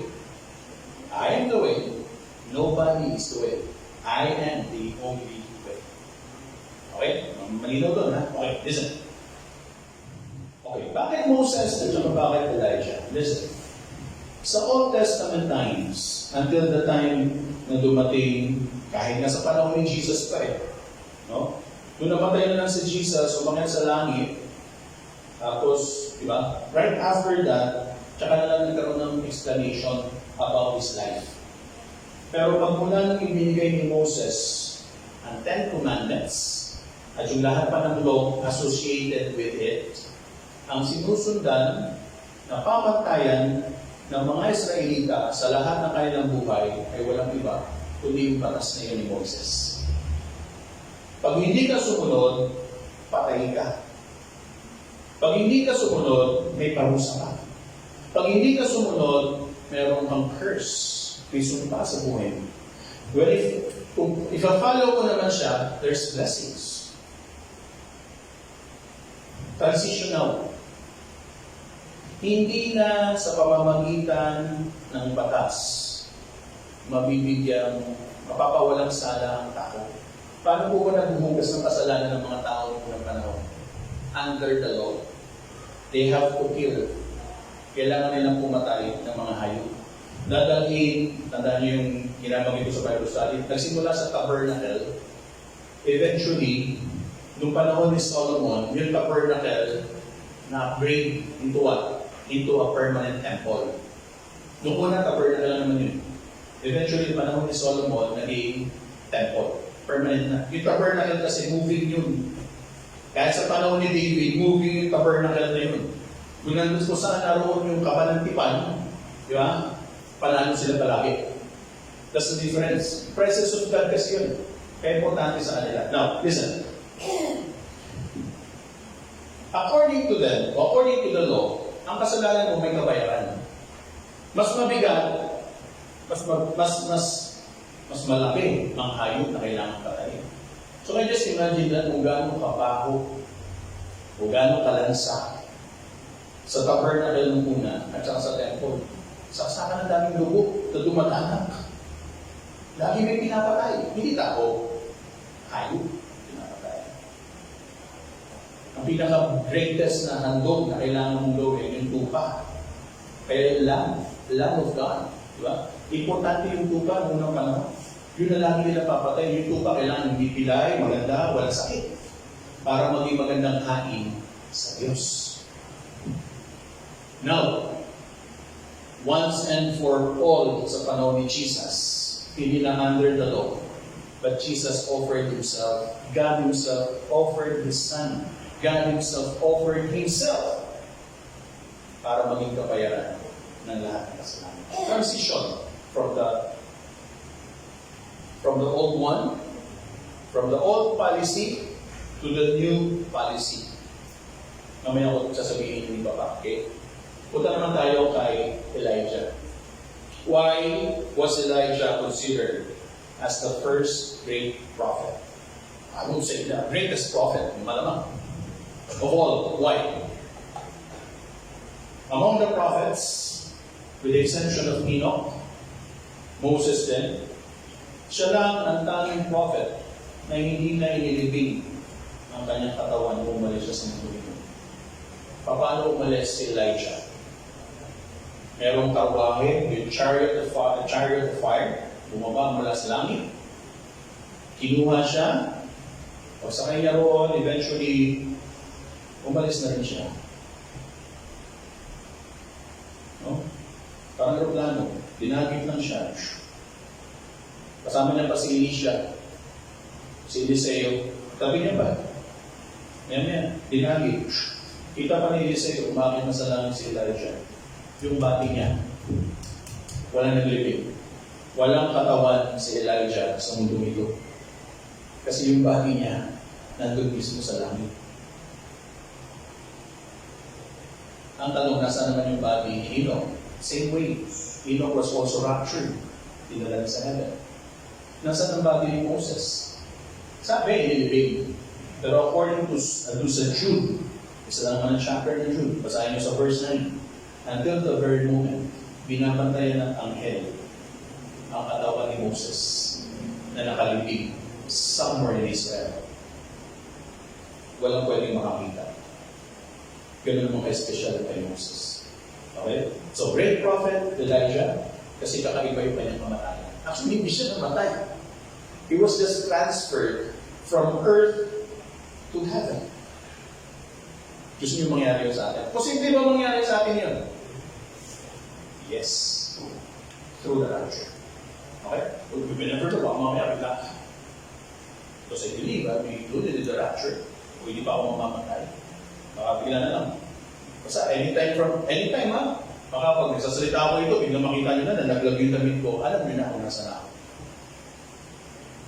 I am the way. Nobody is the way. I am the only way. Okay? Malinaw doon, ha? Okay, listen. Okay, bakit Moses at bakit Elijah? Listen. Sa Old Testament times, until the time na dumating, kahit nga sa panahon ni Jesus pa no? Nung namatay na lang si Jesus, umakyat sa langit, tapos, di ba? Right after that, tsaka na lang nagkaroon ng explanation about His life. Pero pag mula nang ibinigay ni Moses ang Ten Commandments, at yung lahat pa ng law associated with it, ang sinusundan na pamantayan ng mga Israelita sa lahat ng kanilang buhay ay walang iba, kundi yung batas na yun ni Moses. Pag hindi ka sumunod, patay ka. Pag hindi ka sumunod, may parusa ka. Pag hindi ka sumunod, meron kang curse. May sumpa sa buhay mo. Well, if follow ko naman siya, there's blessings. Transitional. Hindi na sa pamamagitan ng batas mapapawalang sala ang tao. Paano po ba naghuhugas ng kasalanan ng mga tao noong unang panahon? Under the law. They have to kill. Kailangan nilang pumatay ng mga hayop. Dadalhin, tandaan niyo yung ginamang ito sa Bible study, nagsimula sa tabernacle. Eventually, nung panahon ni Solomon, yung tabernacle na-upgrade into what? Into a permanent temple. Noong una, tabernacle lang naman yun. Eventually, panahon ni Solomon, naging temple. Permanent na. Yung tabernacle kasi moving yun. Kahit sa panahon ni David, moving yung tabernacle na yun. Kung nandun ko saan naroon yung kapanantipan, di ba? Panalo sila palagi. That's the difference. Presence of God kasi yun. Kaya importante sa kanila. Now, listen. According to the law, ang kasalanan mo may kabayaran. Mas mabigat, mas malaki ang hayop na kailangan patayin. So, can you just imagine that kung gaano kabaho, o gaano kalansa, sa tabernacle nung una at saka sa temple. Saksakan ng daming dugo na dumadanak. Lagi may pinapatay. Hindi tao. Hayop. Pinapatay. Ang pinaka-greatest na handog na kailangan mong gawin, yung tupa. Kaya Lamb of God. Diba? Importante yung tupa noong unang panahon. Yun na lagi nila papatay. Yung tupa kailangan hindi pilay, maganda, walang sakit. Para maging magandang hain sa Diyos. Now, once and for all sa panahon ni Jesus, hindi na under the law. But Jesus offered Himself. God Himself offered His Son. God Himself offered Himself para maging kabayaran ng lahat ng kasalanan. Transition from the old one, from the old policy to the new policy. Mamaya ko sasabihin yung iba pa, okay? Punta naman tayo kay Elijah. Why was Elijah considered as the first great prophet? I would say the greatest prophet, malamang. Of all, why? Among the prophets, with the exception of Enoch, Moses din, siya lang ang tanging prophet na hindi na inilibing ang kanyang katawan kung umalis siya sa mundo. Paano umalis si Elijah? Merong karwahe, yung chariot of fire, bumaba mula sa langit. Kinuha siya, o sa kanya roon, eventually, umalis na rin siya. No? Parang aeroplano, dinagit lang siya. Kasama niya pa si Elisha, si Eliseo, tabi niya pa. Yan, dinagit. Kita pa ni Eliseo, umakit na sa langit si Elijah. Yung bati niya, walang naglibig. Walang katawan si Elijah sa mundo ito. Kasi yung bati niya, nandun mismo sa langit. Ang tanong, nasa naman yung bati ni Enoch? Same way. Enoch was also raptured. Dinala sa heaven. Nasa ang bati ni Moses? Sabi, inilibig. Pero according to sa Jude, isa lang naman ang chapter ng Jude, basahin nyo sa verse 9. Until the very moment, binabantayan ng anghel ang katawan ni Moses na nakalibig somewhere in Israel. Walang pwedeng makakita. Ganun mga special kay Moses. Okay? So, great prophet, Elijah, kasi kakaiba yung kanyang kamatayan. Actually, hindi siya namatay. He was just transferred from earth to heaven. Gusto niyo mangyari yun sa atin? Posible ba mangyari sa atin yun? Yes. Through the rapture. Okay? We never know. Mamaya bigla. Because I believe I'll be included in the rapture. Kung hindi pa ako mamamatay. Baka bigla na lang. Basta anytime ha? Baka pag nagsasalita ako ito, bigla makita nyo na nalaglag yung damit ko, alam nyo na kung nasa na ako.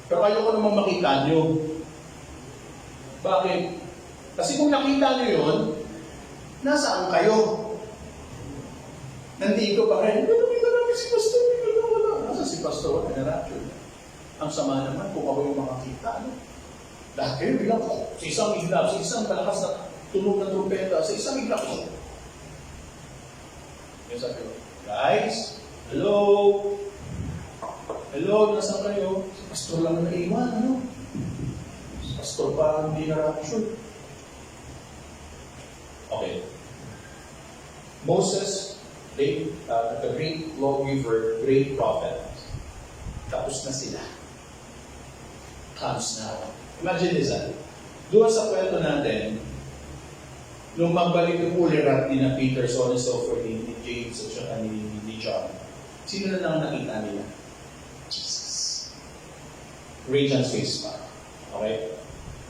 Pero ayoko naman makita nyo. Bakit? Kasi kung nakita nyo yun, nasaan kayo? Nandito pa rin. Nakita namin si Pastor. Nasa si Pastor? Pinarapture. Ang sama naman kung ako yung makakita. No? Lahat kayo bilang ko. Sa isang iglap, sa isang malakas na tunog ng trumpeta, sa isang iglap ko. Yung sabi ko, guys, hello? Hello, nasaan kayo? Si Pastor lang na naiwan, ano? Si Pastor pa hindi na-rapture. Okay. Moses, the great lawgiver, great prophet. Tapos na sila. Comes now. Imagine this, doon sa kwento natin, nung magbalik yung ulirat ni na Peter, so on and so forth, ni James, at saka ni John, sino na lang nakita nila? Jesus. Radiant face pa. Okay?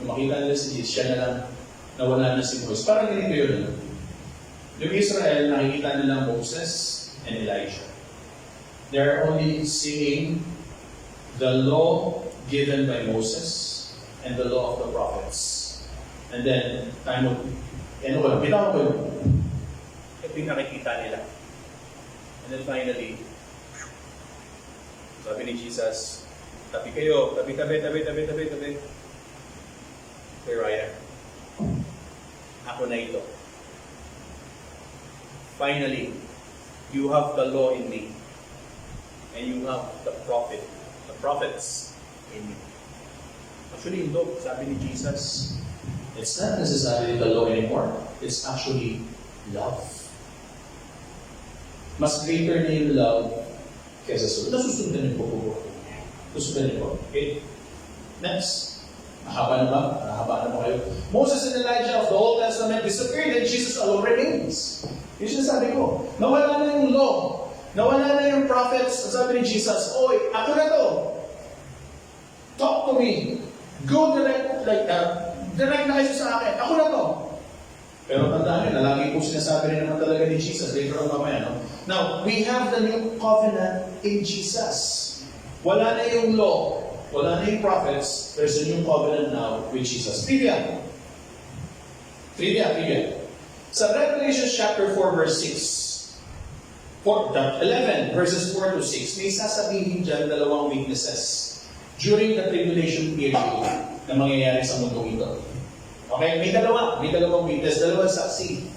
Nung makita nila si Jesus, siya na lang nawala na si Moses. Parang ganito yun. Yung Israel, nakikita nila Moses and Elijah. They're only seeing the law given by Moses and the law of the prophets. And then, bitaw ko yun. Ito yung nakikita nila. And then finally, sabi ni Jesus, tabi kayo, tabi. Here I am. Ako na ito. Finally, you have the law in me. And you have the prophets in me. Actually, look, sabi ni Jesus, it's not necessarily the law anymore. It's actually love. Mas greater na yung love kaysa nasusundan yung pagbubuo. Susundan niyo po. Okay? Next. Mahaba na ba? Mahaba na ba kayo? Moses and Elijah of the Old Testament disappeared and Jesus alone remains. Yung sinasabi ko. Nawala na yung law. Nawala na yung prophets. Sabi ni Jesus, oy, ako na to. Talk to me. Go direct, direct na kayo sa akin. Ako na to. Pero tandaan nyo na lagi po sinasabi rin naman talaga ni Jesus later on mamaya, no? Now, we have the new covenant in Jesus. Wala na yung law. Wala na yung prophets. There's a new covenant now with Jesus. Trivia. Sa Revelation chapter 4 verse 6, 11 verses 4 to 6, may sasabihin dyan dalawang witnesses during the tribulation period na mangyayari sa mundo ito. Okay? May dalawang witness, dalawang saksi.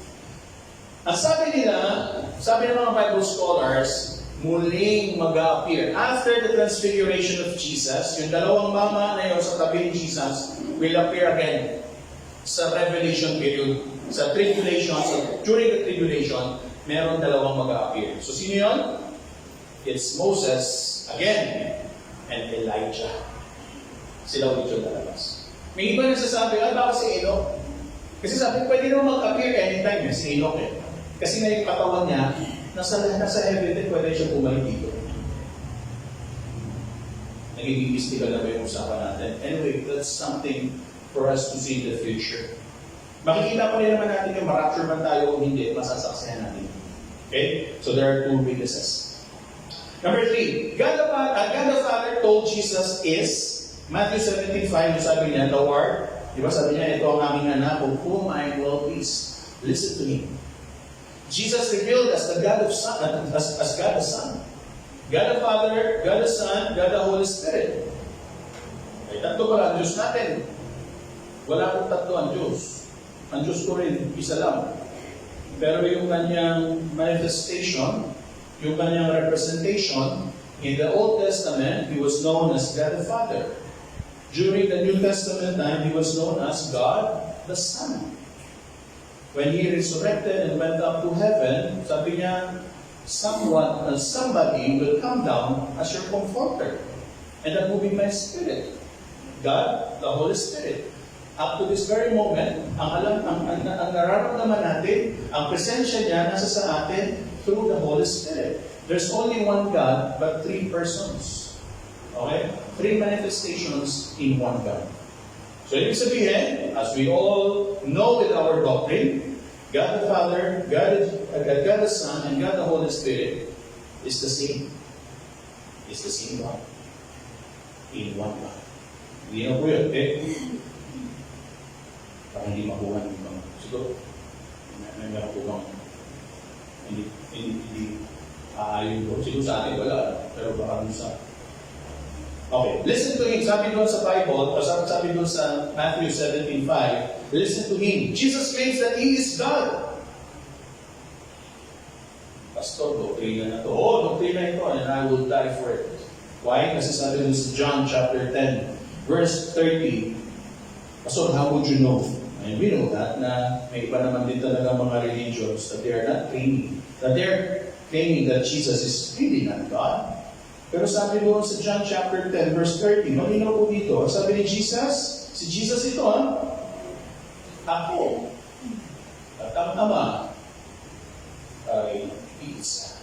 Ang sabi ng mga Bible scholars, muling mag-appear. After the transfiguration of Jesus, yung dalawang mama na yun sa tabi ni Jesus will appear again sa revelation period, sa tribulation, during the tribulation, meron dalawang mag-appear. So, sino yun? It's Moses, again, and Elijah. Sila ulit yung lalabas. May iba nagsasabi, baka si Enoch. Kasi sabi, pwede naman mag-appear anytime si Enoch eh. Kasi na yung katawan niya, nasa heaven din, pwede siya bumalik dito. Nagiging mystical na ba yung usapan natin? Anyway, that's something for us to see in the future. Makikita pa rin naman natin yung ma-rapture man tayo o hindi, masasaksihan natin. Okay? So there are two witnesses. Number 3, God the Father told Jesus is, Matthew 17:5, sabi niya, the Word, di ba sabi niya, ito ang aming anak, of whom I am well pleased. Listen to him. Jesus revealed as the God of Son, as God the Son. God the Father, God the Son, God the Holy Spirit. Ay, tatlo pala ang Diyos natin. Wala pong tatlo ang Diyos. Ang Diyos ko rin, isa lang. Pero yung kanyang manifestation, yung kanyang representation, in the Old Testament, He was known as God the Father. During the New Testament time, He was known as God the Son. When He resurrected and went up to heaven, sabi niya, somebody will come down as your comforter. And that will be my spirit. God, the Holy Spirit. Up to this very moment, ang nararamdaman natin, ang presensya niya nasa sa atin through the Holy Spirit. There's only one God, but three persons. Okay? Three manifestations in one God. So, ibig sabihin, as we all know with our doctrine, God the Father, God the Son, and God the Holy Spirit is the same. Is the same God. In one God. Hindi na po yun, okay? Para hindi makuha ng ibang. Siguro, may meron po bang hindi aayon po. Siguro sa atin wala, pero baka dun sa... Okay, listen to him. Sabi doon sa Bible, o sabi doon sa Matthew 17:5, listen to him. Jesus claims that He is God. Pastor, doktrina na to. Doktrina ito, and I will die for it. Why? Kasi sabi doon sa John chapter 10, verse 30, Pastor, how would you know? And we know that na may iba naman din talaga mga religions that they are not claiming. That they're claiming that Jesus is really not God. Pero sabi doon sa John chapter 10, verse 30, malinaw po dito, sabi ni Jesus, si Jesus ito, ako, at ang Ama, ay iisa.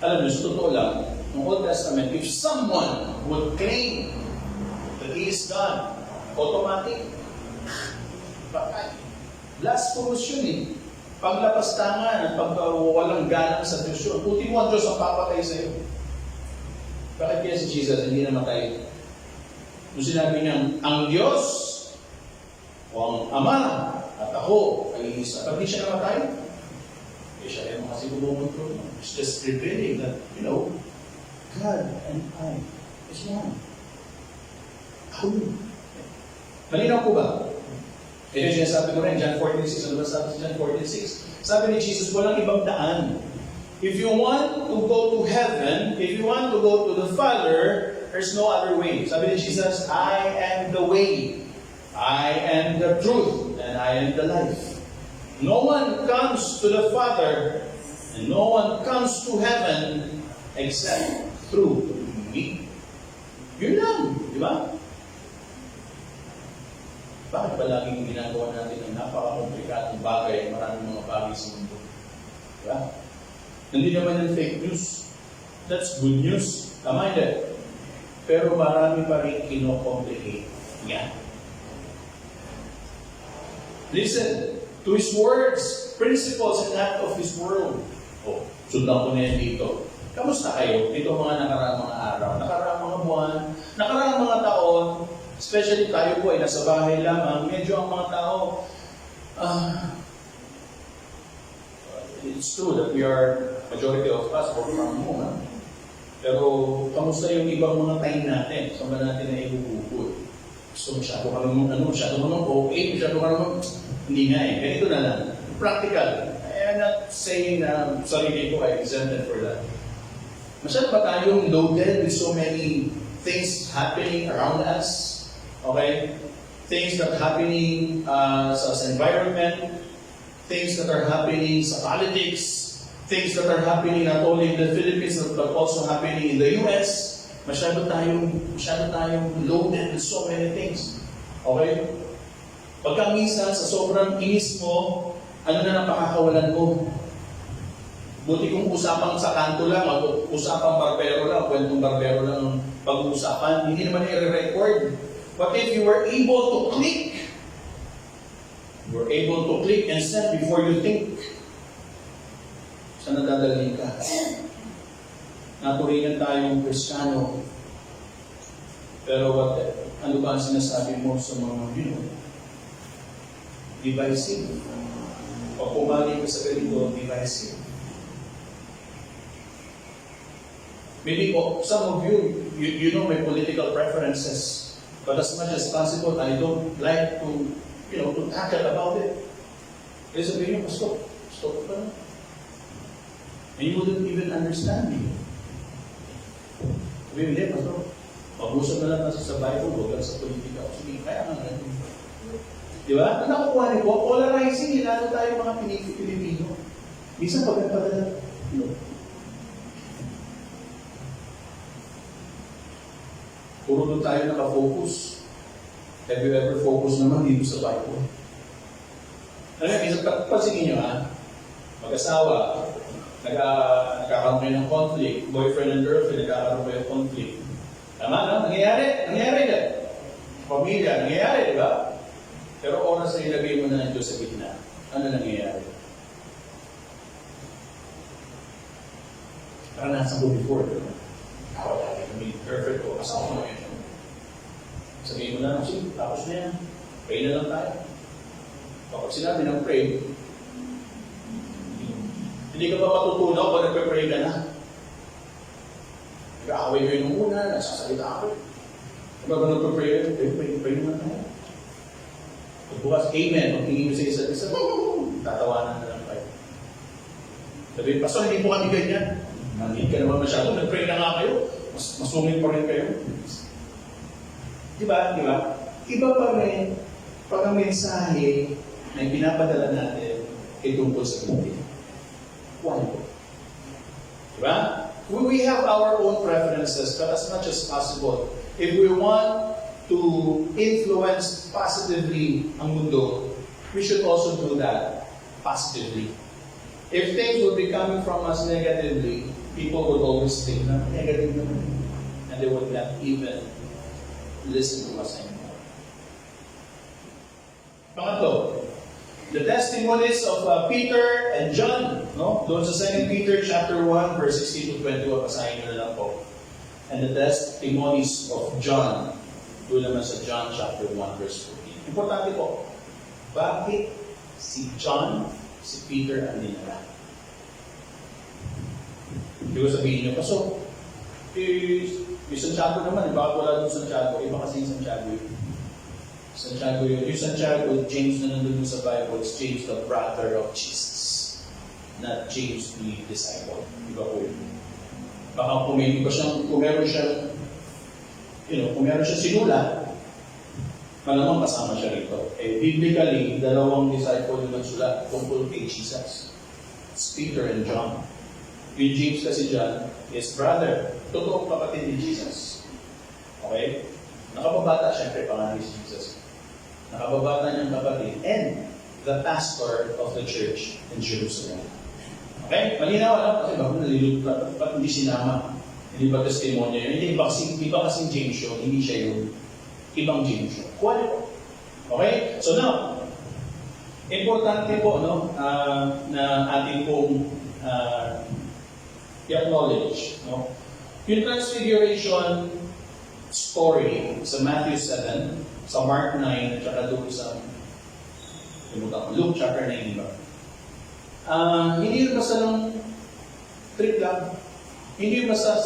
Alam niyo, sa totoo lang, ng Old Testament, if someone would claim that He is God, automatic, bakit? Blasphemous yun eh. Paglapastangan at pagwawalang galang sa Diyos yun. Puti mo ang Diyos ang papatay sa iyo. Bakit kaya si Jesus hindi namatay? Nung sinabi niyang, ang Diyos o ang Ama at ako ay isa. Pag di siya namatay, eh siya ay mga siguro. It's just revealing that, God and I is one. Ako yun. Malinaw po ba? Ito yung sinasabi ko rin, John 14:6. Ano ba sabi sa John 14:6? Sabi ni Jesus, walang ibang daan. If you want to go to heaven, if you want to go to the Father, there's no other way. Sabi ni Jesus, I am the way, I am the truth, and I am the life. No one comes to the Father, and no one comes to heaven except through me. Yun lang, di ba? Bakit ba laging ginagawa natin ang napaka-komplikadong bagay, maraming mga bagay sa mundo? Diba? Hindi naman yung fake news. That's good news. Tama hindi. Pero marami pa rin kino-complicate. Yan. Listen to His words, principles, and not of this world. Oh, sundan ko na yan dito. Kamusta kayo? Dito mga nakaraang mga araw, nakaraang mga buwan, nakaraang mga taon, especially tayo po ay nasa bahay lamang, medyo ang mga tao, it's true that we are, majority of us work from home. Ha? Pero, kamusta yung ibang mga time natin? Saan ba natin na ibubukod? So, masyado ka naman, masyado ka naman okay, masyado ka naman, hindi nga eh. Ganito na lang. Practical. I am not saying na sarili ko ay exempted for that. Masyado ba tayong loaded with so many things happening around us? Okay? Things that are happening sa environment, things that are happening sa politics, things that are happening not only in the Philippines but also happening in the US. Masyado tayong loaded with so many things. Okay? Pagka minsan sa sobrang inis mo, ano na napakakawalan mo? Buti kung usapang sa kanto lang, o usapang barbero lang, kwentong barbero lang ang pag-uusapan, hindi naman i-record. But if you were able to click, and send before you think, saan nadadalhin ka? Naturingan tayong Kristiyano. Pero ano ba ang sinasabi mo sa mga divisive? Pag pumali ka sa ganito, divisive. Maybe some of you know my political preferences, but as much as possible, I don't like to tackle about it. Kaya sabihin niyo, stop ka na. And you wouldn't even understand me. Sabihin, hindi, Pastor, mag-usap na lang kasi sa Bible, huwag lang sa politika. Sige, kaya nga ganun. Di ba? Ang nakukuha niyo po, polarizing, lalo tayo mga Pilipino. Minsan pagkakadala, puro doon tayo nakafocus. Have you ever focused naman dito sa Bible? Isang pansinin nyo mag-asawa, nagkakaroon kayo ng conflict, boyfriend and girlfriend, nagkakaroon kayo ng conflict. Tama, no? Nangyayari yan. Pamilya, nangyayari, di ba? Pero oras na ilagay mo na ng Diyos sa gitna, ano nangyayari? Karanasan ko before, di ba? Ako dati kami perfect ko, asawa mo yun. Sabihin mo na, sige, tapos na yan. Pray na lang tayo. Kapag sinabi ng pray, hindi ka ba matutunaw pag nagpe-pray ka na? Nag-aaway kayo nung una, nagsasalita ako. Kapag nagpe-pray, pray naman tayo. Pagbukas, amen. Pag tingin mo sa isa't isa, tatawanan na lang tayo. Sabihin, Pastor, hindi po kami ganyan. Hindi ka naman masyado, nag-pray na nga kayo. Masungit pa rin kayo. Diba? Iba pa rin pag ang mensahe na pinapadala natin ay tungkol sa Biblia. Why? Diba? We have our own preferences, but as much as possible, if we want to influence positively ang mundo, we should also do that positively. If things would be coming from us negatively, people would always think na negative naman. And they would not even listen to us anymore. Pangatlo, the testimonies of Peter and John. No? Doon sa 2 Peter chapter 1, verse 16 to 22, pasahin nyo na lang po. And the testimonies of John. Doon naman sa John chapter 1, verse 14. Importante po, bakit si John, si Peter ang dinala? Hindi ko sabihin nyo, so, yung Santiago naman, bakit wala doon Santiago? Iba kasi yung Santiago yun. Santiago yun. Yung Santiago, James na nandun sa Bible, it's James the brother of Jesus. Not James the disciple. Iba po yun. Baka kung meron siyang sinulat, malamang kasama siya rito. Biblically, dalawang disciple yung nagsulat tungkol kay Jesus. It's Peter and John. Yung James kasi dyan is brother. Totoong kapatid ni Jesus. Okay? Nakababata, syempre, pangalan ni Jesus. Nakababata niyang kapatid. And the pastor of the church in Jerusalem. Okay? Malinaw, alam? Kasi baka nalilito, ba't hindi sinama? Hindi ba testimonya yun? Hindi, iba kasing James yun. Hindi siya yung ibang James yun. Kuwali. Okay? So now, importante po na ating pong i-acknowledge. No? Yung transfiguration story sa Matthew 7, sa Mark 9, at saka doon sa Luke chapter 9, diba? Hindi yung basta ng trip lang. Hindi yung basta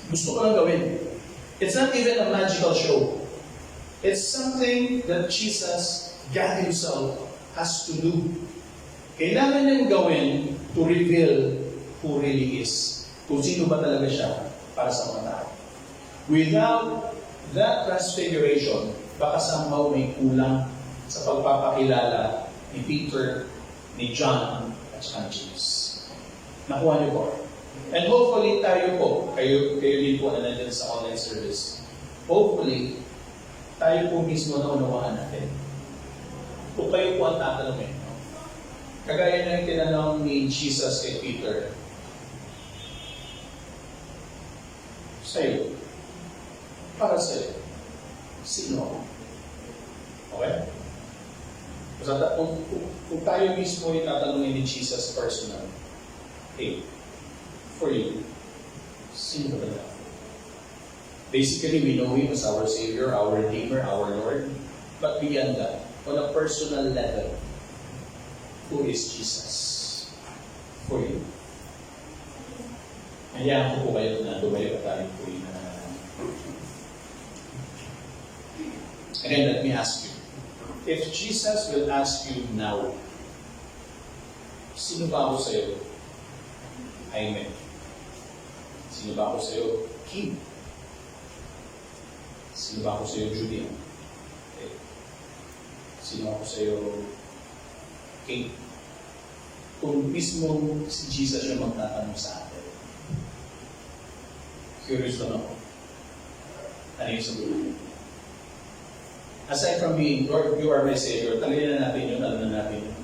gusto ko lang gawin. It's not even a magical show. It's something that Jesus, God Himself, has to do. Kailangan niyang gawin to reveal who really is. Kung sino ba talaga siya para sa mga tao. Without that transfiguration, baka somehow may kulang sa pagpapakilala ni Peter, ni John, at saka ni James. Nakuha niyo po. And hopefully tayo po, kayo din po na nandiyan sa online service, hopefully, tayo po mismo na unawaan natin. Kung kayo po ang tatanungin, kagaya na yung tinanong ni Jesus kay Peter, sa'yo, para sa'yo, sino ako? Okay? Kung tayo mismo yung tatanungin ni Jesus personal, hey, for you, sino ba talaga? Basically, we know Him as our Savior, our Redeemer, our Lord. But beyond that, on a personal level, who is Jesus for you? Hayaan ko po kayo na lumayo at tayo po yun. Again, let me ask you. If Jesus will ask you now, sino ba ako sa'yo? Amen. Sino ba ako sa'yo? King. Sino ba ako sa'yo? Julian. Okay. Sino ako sa'yo? King. Kung mismo si Jesus yung magtatanong sa atin, curious lang ako. Ano yung sabihin? Aside from being, Lord, you are my Savior, tanggalin na natin yun, alam na natin yun.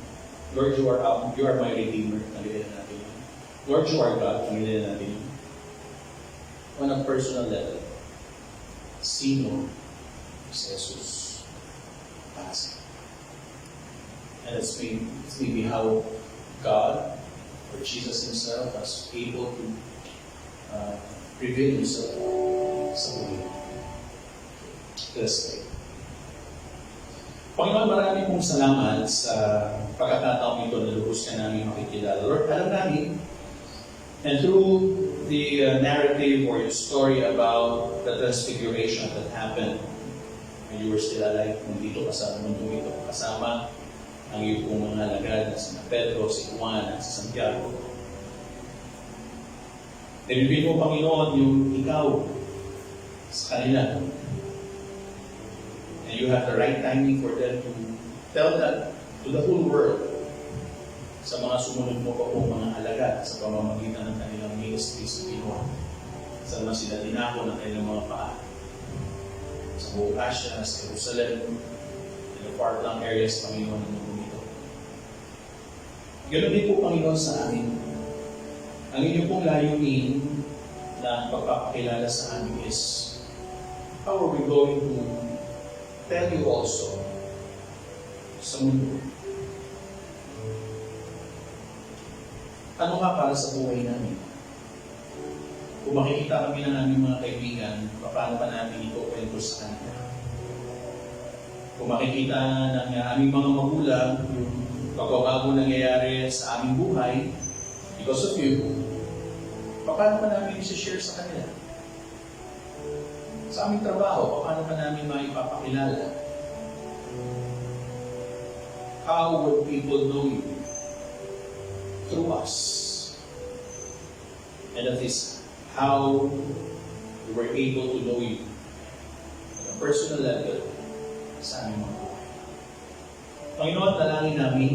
Lord, you are my Redeemer, tanggalin na natin yun. Lord, you are God, tanggalin na natin yun. On a personal level, sino si Jesus para sa atin? And it's maybe how God or Jesus Himself was able to reveal Himself sa buhay. Let's pray. Panginoon, marami pong salamat sa pagkakataong ito na lubos ka namin makikilala. Lord, alam namin, and through the narrative or your story about the transfiguration that happened when you were still alive, nandito ka sa mundong ito, kasama ang iyong pong mga alagad na si Pedro, si Juan, at si Santiago. Nilibig mo, Panginoon, yung ikaw sa kanila. And you have the right timing for them to tell that to the whole world sa mga sumunod mo pa pong mga alagad sa pamamagitan ng kanilang ministry sa Pinoy. Saan man sila dinako ng kanilang mga paa. Sa buong Asia, sa Jerusalem, in the far-flung areas, Panginoon, ng mundo nito. Ganun din po, Panginoon, sa amin. Ang inyong pong layunin na pagpapakilala sa amin is how are we going to tell you also sa mundo? Ano nga para sa buhay namin? Kung makikita kami ng aming mga kaibigan, paano pa namin ito kwento sa kanila? Kung makikita ng aming mga magulang, yung pagbabago nangyayari sa aming buhay, because of you, paano pa namin isi-share sa kanila? Sa aming trabaho, paano pa namin maipapakilala How would people know you? Through us. And that is how we were able to know you at a personal level sa aming mga buhay. Panginoon, dalangin namin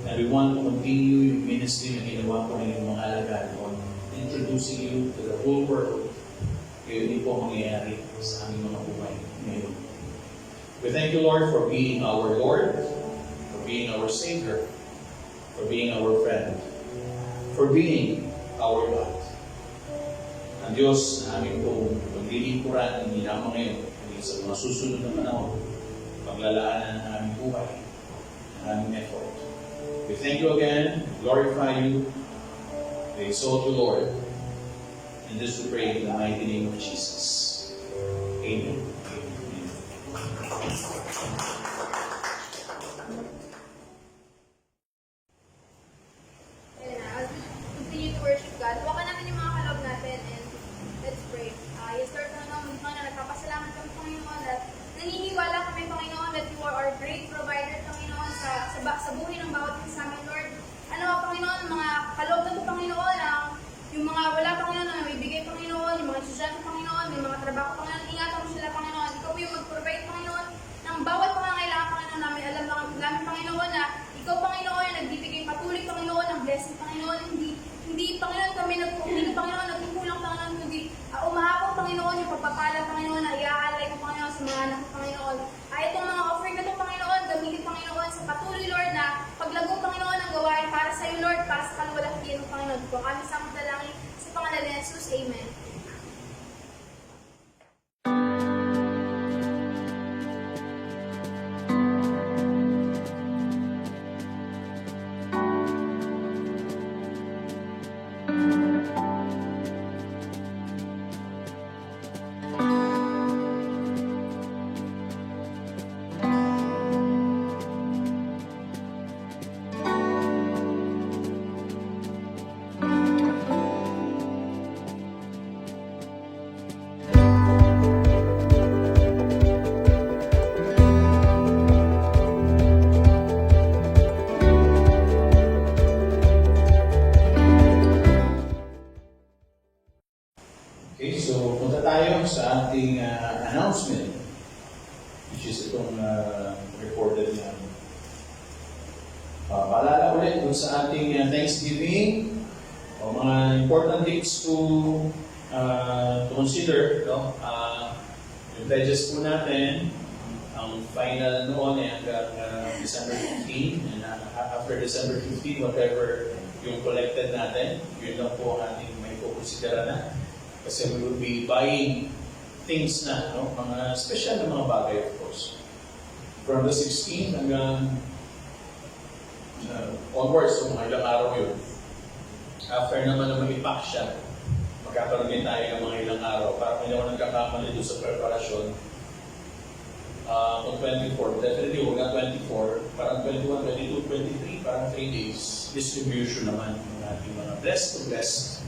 na we want to continue yung ministry na ginawa ko ng mga alagad ko, introducing you to the whole world. Kaya hindi po mangyayari sa aming mga buhay ngayon. We thank you, Lord, for being our Lord, for being our Savior, for being our friend, for being our God. Ang Diyos na aming pong paglilingkuran, hindi lamang ngayon, kundi sa mga susunod na panahon, paglalaanan ng aming buhay, ng aming effort. We thank you again, glorify you, we exalt you, Lord, and this we pray in the mighty name of Jesus. Amen. As we continue to worship God, huwakan natin yung mga kaloob natin and let's pray. Yes, Lord, nagpapasalamat kami, Panginoon, at naniniwala kami, Panginoon, that you are our great provider, Panginoon, sa buhay ng bawat isa sa amin, Lord. Panginoon, mga kaloob na po, Panginoon, yung mga wala, Panginoon, na namibigay, Panginoon, yung mga estudyante, Panginoon, may mga trabaho, Panginoon, ingatan mo sila, Panginoon. Ikaw po yung mag-provide, Panginoon, ng bawat pangangailangan, Panginoon, namin. Alam namin, Panginoon, na ikaw, Panginoon, ay nagbibigay patuloy, Panginoon, ng blessing, Panginoon. Hindi, Panginoon, hindi, Panginoon, nagkukulang, Panginoon, kundi umahapon, Panginoon, yung pagpapala, Panginoon, na iaalay ko, Panginoon, sa mga anak ko, Panginoon. Itong mga offering na ito, Panginoon, gamitin, Panginoon, sa patuloy, Lord, na paglago, Panginoon, ng gawain para sa iyo, Lord, para sa kaluwalhatian mo, Panginoon. Kung kami sa mga dalangin, sa pangalan ni Jesus, Amen. Okay, so punta tayo sa ating announcement, which is itong recorded na paalala ulit dun sa ating Thanksgiving, o mga important dates to consider. No? Yung pledges po natin, ang final noon ay hanggang December 15, and after December 15, whatever yung collected natin, yun lang po ang ating may kukonsidera na. Kasi we will be buying things na, no? Mga special na mga bagay, of course. From the 16 hanggang onwards, so mga ilang araw yun. After naman na mag-ipack siya, magkakaroon din tayo ng mga ilang araw. Para kung hindi ako nagkakamali doon sa preparasyon, kung 24, definitely huwag na 24, parang 21, 22, 23, parang 3 days, distribution naman ng ating mga blessed to blessed.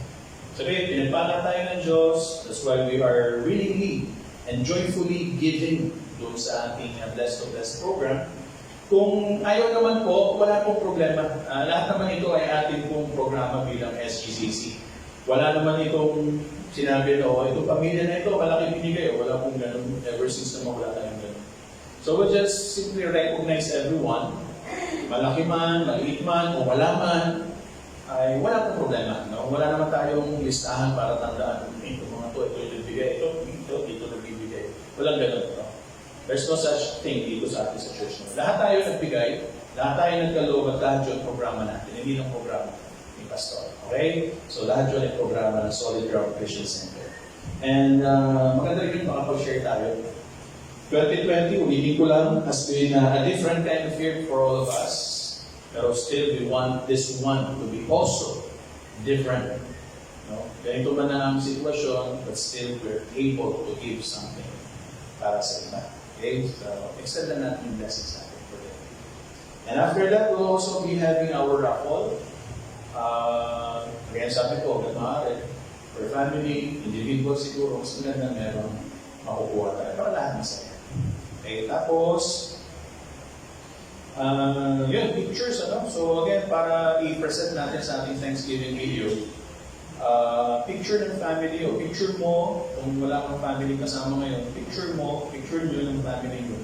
Sabi, pinagpala tayo ng Diyos, that's why we are willingly and joyfully giving doon sa ating Blessed to Blessed program. Kung ayaw naman po, wala pong problema. Lahat naman ito ay ating pong programa bilang SGCC. Wala naman itong sinabi na, itong pamilya na ito, malaki binigay. Wala pong ganun. Ever since naman wala tayong ganun. So we'll just simply recognize everyone. Malaki man, maliit man, o wala man, ay wala pong problema. No? Wala naman tayong listahan para tandaan. Ito mga ito yung nagbigay. Ito nagbibigay. Walang ganun. No? There's no such thing dito sa ating sa church. No? Lahat tayo nagbigay, lahat tayo nagkaloob at lahat yun programa natin. Hindi ng programa ni Pastor. Okay? So lahat yun ay programa ng Solid Ground Christian Center. And maganda rin makapag-share tayo. 2020, ulitin ko lang, has been a different kind of year for all of us. Pero still, we want this one to be also different. No? Ganito man ang sitwasyon, but still we're able to give something para sa iba. Okay? So, extend na natin yung blessings natin for them. And after that, we'll also be having our raffle. Again, sabi ko, maaari, for family, individual siguro, mas maganda meron makukuha tayo para lahat masaya. Okay, tapos, Yun, pictures, ano? So again, para i-present natin sa ating Thanksgiving video, picture ng family o picture mo, kung wala kang family kasama ngayon, picture nyo ng family nyo.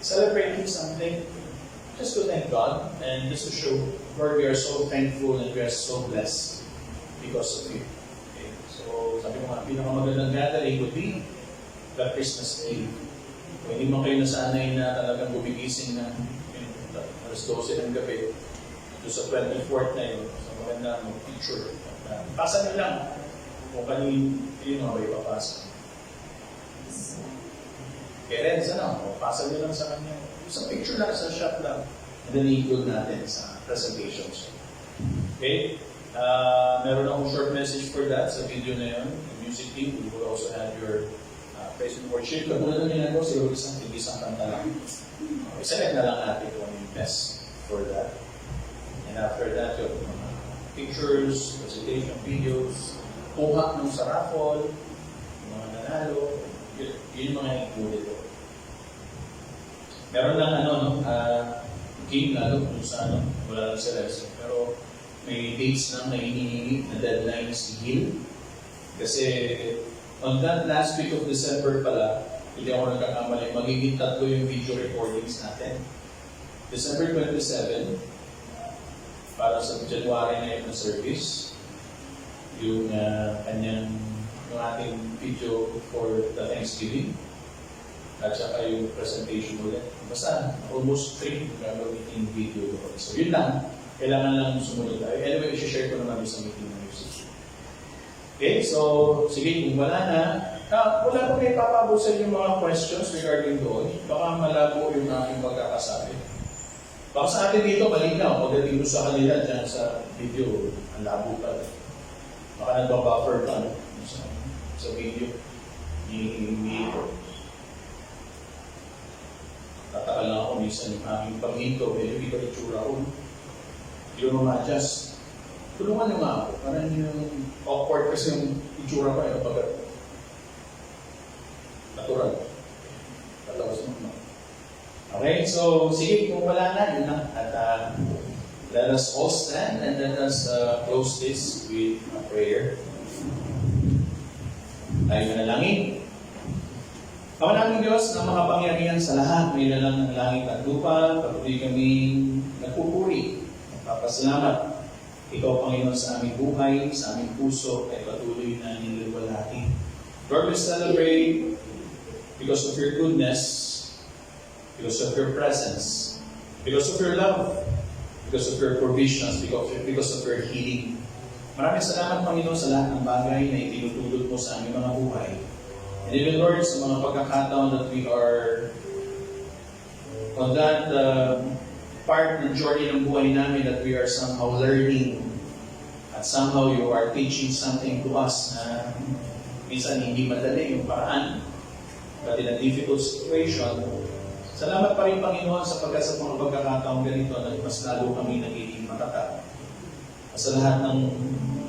Celebrating something just to thank God and just to show, Lord, we are so thankful and we are so blessed because of you. Okay? So, sabi ko nga, pinakamagandang gathering would be the Christmas Eve. Kung hindi man kayo nasanay na talagang gumigising ng alas 12 ng gabi, doon sa 24th na yun, sa maganda mag-picture. Pasa nyo lang kung kanino ba ipapasa. Kaya rin, sana, pasa nyo lang sa kanya. Sa picture lang, sa shot lang. And then i-include natin sa presentations. Okay? Meron akong short message for that sa video na yun. The music team, we will also have your praise and worship. Katulad ng ginagawa, siguro isang kanta lang. Select na lang natin kung ano yung best for that. And after that, yung mga pictures, presentation videos, kuha ng sa raffle, yung mga nanalo, yun yung mga included ko. Meron lang game lalo kung sa wala lang sa lesson. Pero may dates lang na hinihingi na deadline si Gil. Kasi on that last week of December pala, hindi ako nagkakamali, magiging 3 yung video recordings natin. December 27, para sa January na yun na service, yung yung ating video for the Thanksgiving, at saka yung presentation ulit. Basta, almost 3 gagawin video doon. So yun lang, kailangan lang sumunod tayo. Anyway, i-share ko naman sa meeting ng music. Okay, so, sige, kung wala na, wala ko kayo papabusan yung mga questions regarding doon. Baka malabo yung aking pagkakasabi. Baka sa atin dito, malinaw. Pagdating doon sa kanila, dyan sa video, ang labo pa. Baka nagbabuffer pa sa video. Tatakal lang ako minsan yung aming pag-hinto. Hindi ko itsura ko. Hindi ko ma-adjust. Tulungan nyo nga ako. Parang yung awkward kasi yung itsura ko ay pag natural. Tatawas mo. Okay, so sige, kung wala na, yun na. At let us all stand and let us close this with a prayer. Tayo manalangin. Ama namin Diyos na makapangyarihan sa lahat, may lalang ng langit at lupa, patuloy kami nagpupuri, nagpapasalamat. Ikaw, Panginoon, sa aming buhay, sa aming puso, ay patuloy na niliwalhati. Lord, we celebrate because of your goodness, because of your presence, because of your love, because of your provisions, because of your healing. Maraming salamat, Panginoon, sa lahat ng bagay na itinutulot mo sa aming mga buhay. And even, Lord, sa mga pagkakataon that we are on that part ng journey ng buhay namin that we are somehow learning at somehow you are teaching something to us na minsan hindi madali yung paraan. But in a difficult situation, salamat pa rin, Panginoon, sapagkat sa mga pagkakataong ganito na mas lalo kami nagiging matatag. Sa lahat ng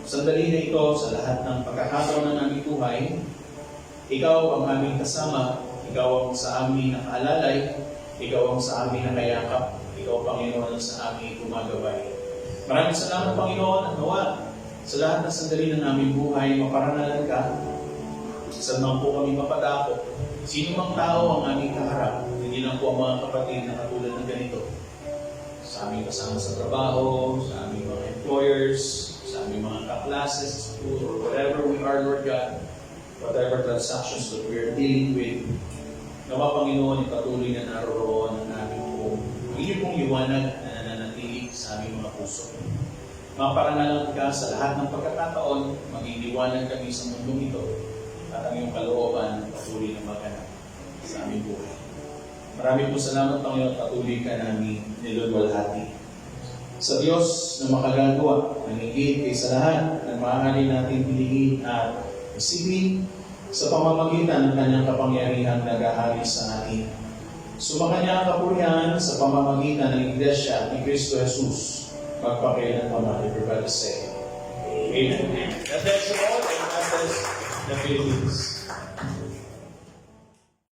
sandali na ito, sa lahat ng pagkakataon ng aming buhay, ikaw ang aming kasama, ikaw ang sa amin nakaalalay, ikaw ang sa amin nakayakap, ikaw, Panginoon, ang sa amin gumagabay. Maraming salamat, Panginoon, at nawa sa lahat ng sandali ng aming buhay, maparangalan ka, saan man po kami mapadako, sino mang tao ang aming kaharap, hindi lang po ang mga kapatid na katulad ng ganito. Sa aming kasama sa trabaho, sa aming mga employers, sa aming mga kaklases, sa school, or whatever we are, Lord God, whatever transactions that we are dealing with, nawa, Panginoon, patuloy na naroroon ang aming po. Ang inyong pong liwanag na nananatili sa aming mga puso. Maparangalan ka sa lahat ng pagkakataon, maging liwanag kami sa mundong ito, at ang iyong kalooban patuloy na maganap sa aming buhay. Maraming po salamat, Panginoon, patuloy ka namin nilulwalhati. Sa Diyos na makagagawa, nanigid kay sa lahat na maaari natin hilingin at isipin sa pamamagitan ng kanyang kapangyarihan nagahari sa atin. Sumakanya ang kapurihan sa pamamagitan ng Iglesia ni Cristo Jesus, magpakailan pa man. Everybody say, Amen. God bless you all and God bless the Philippines.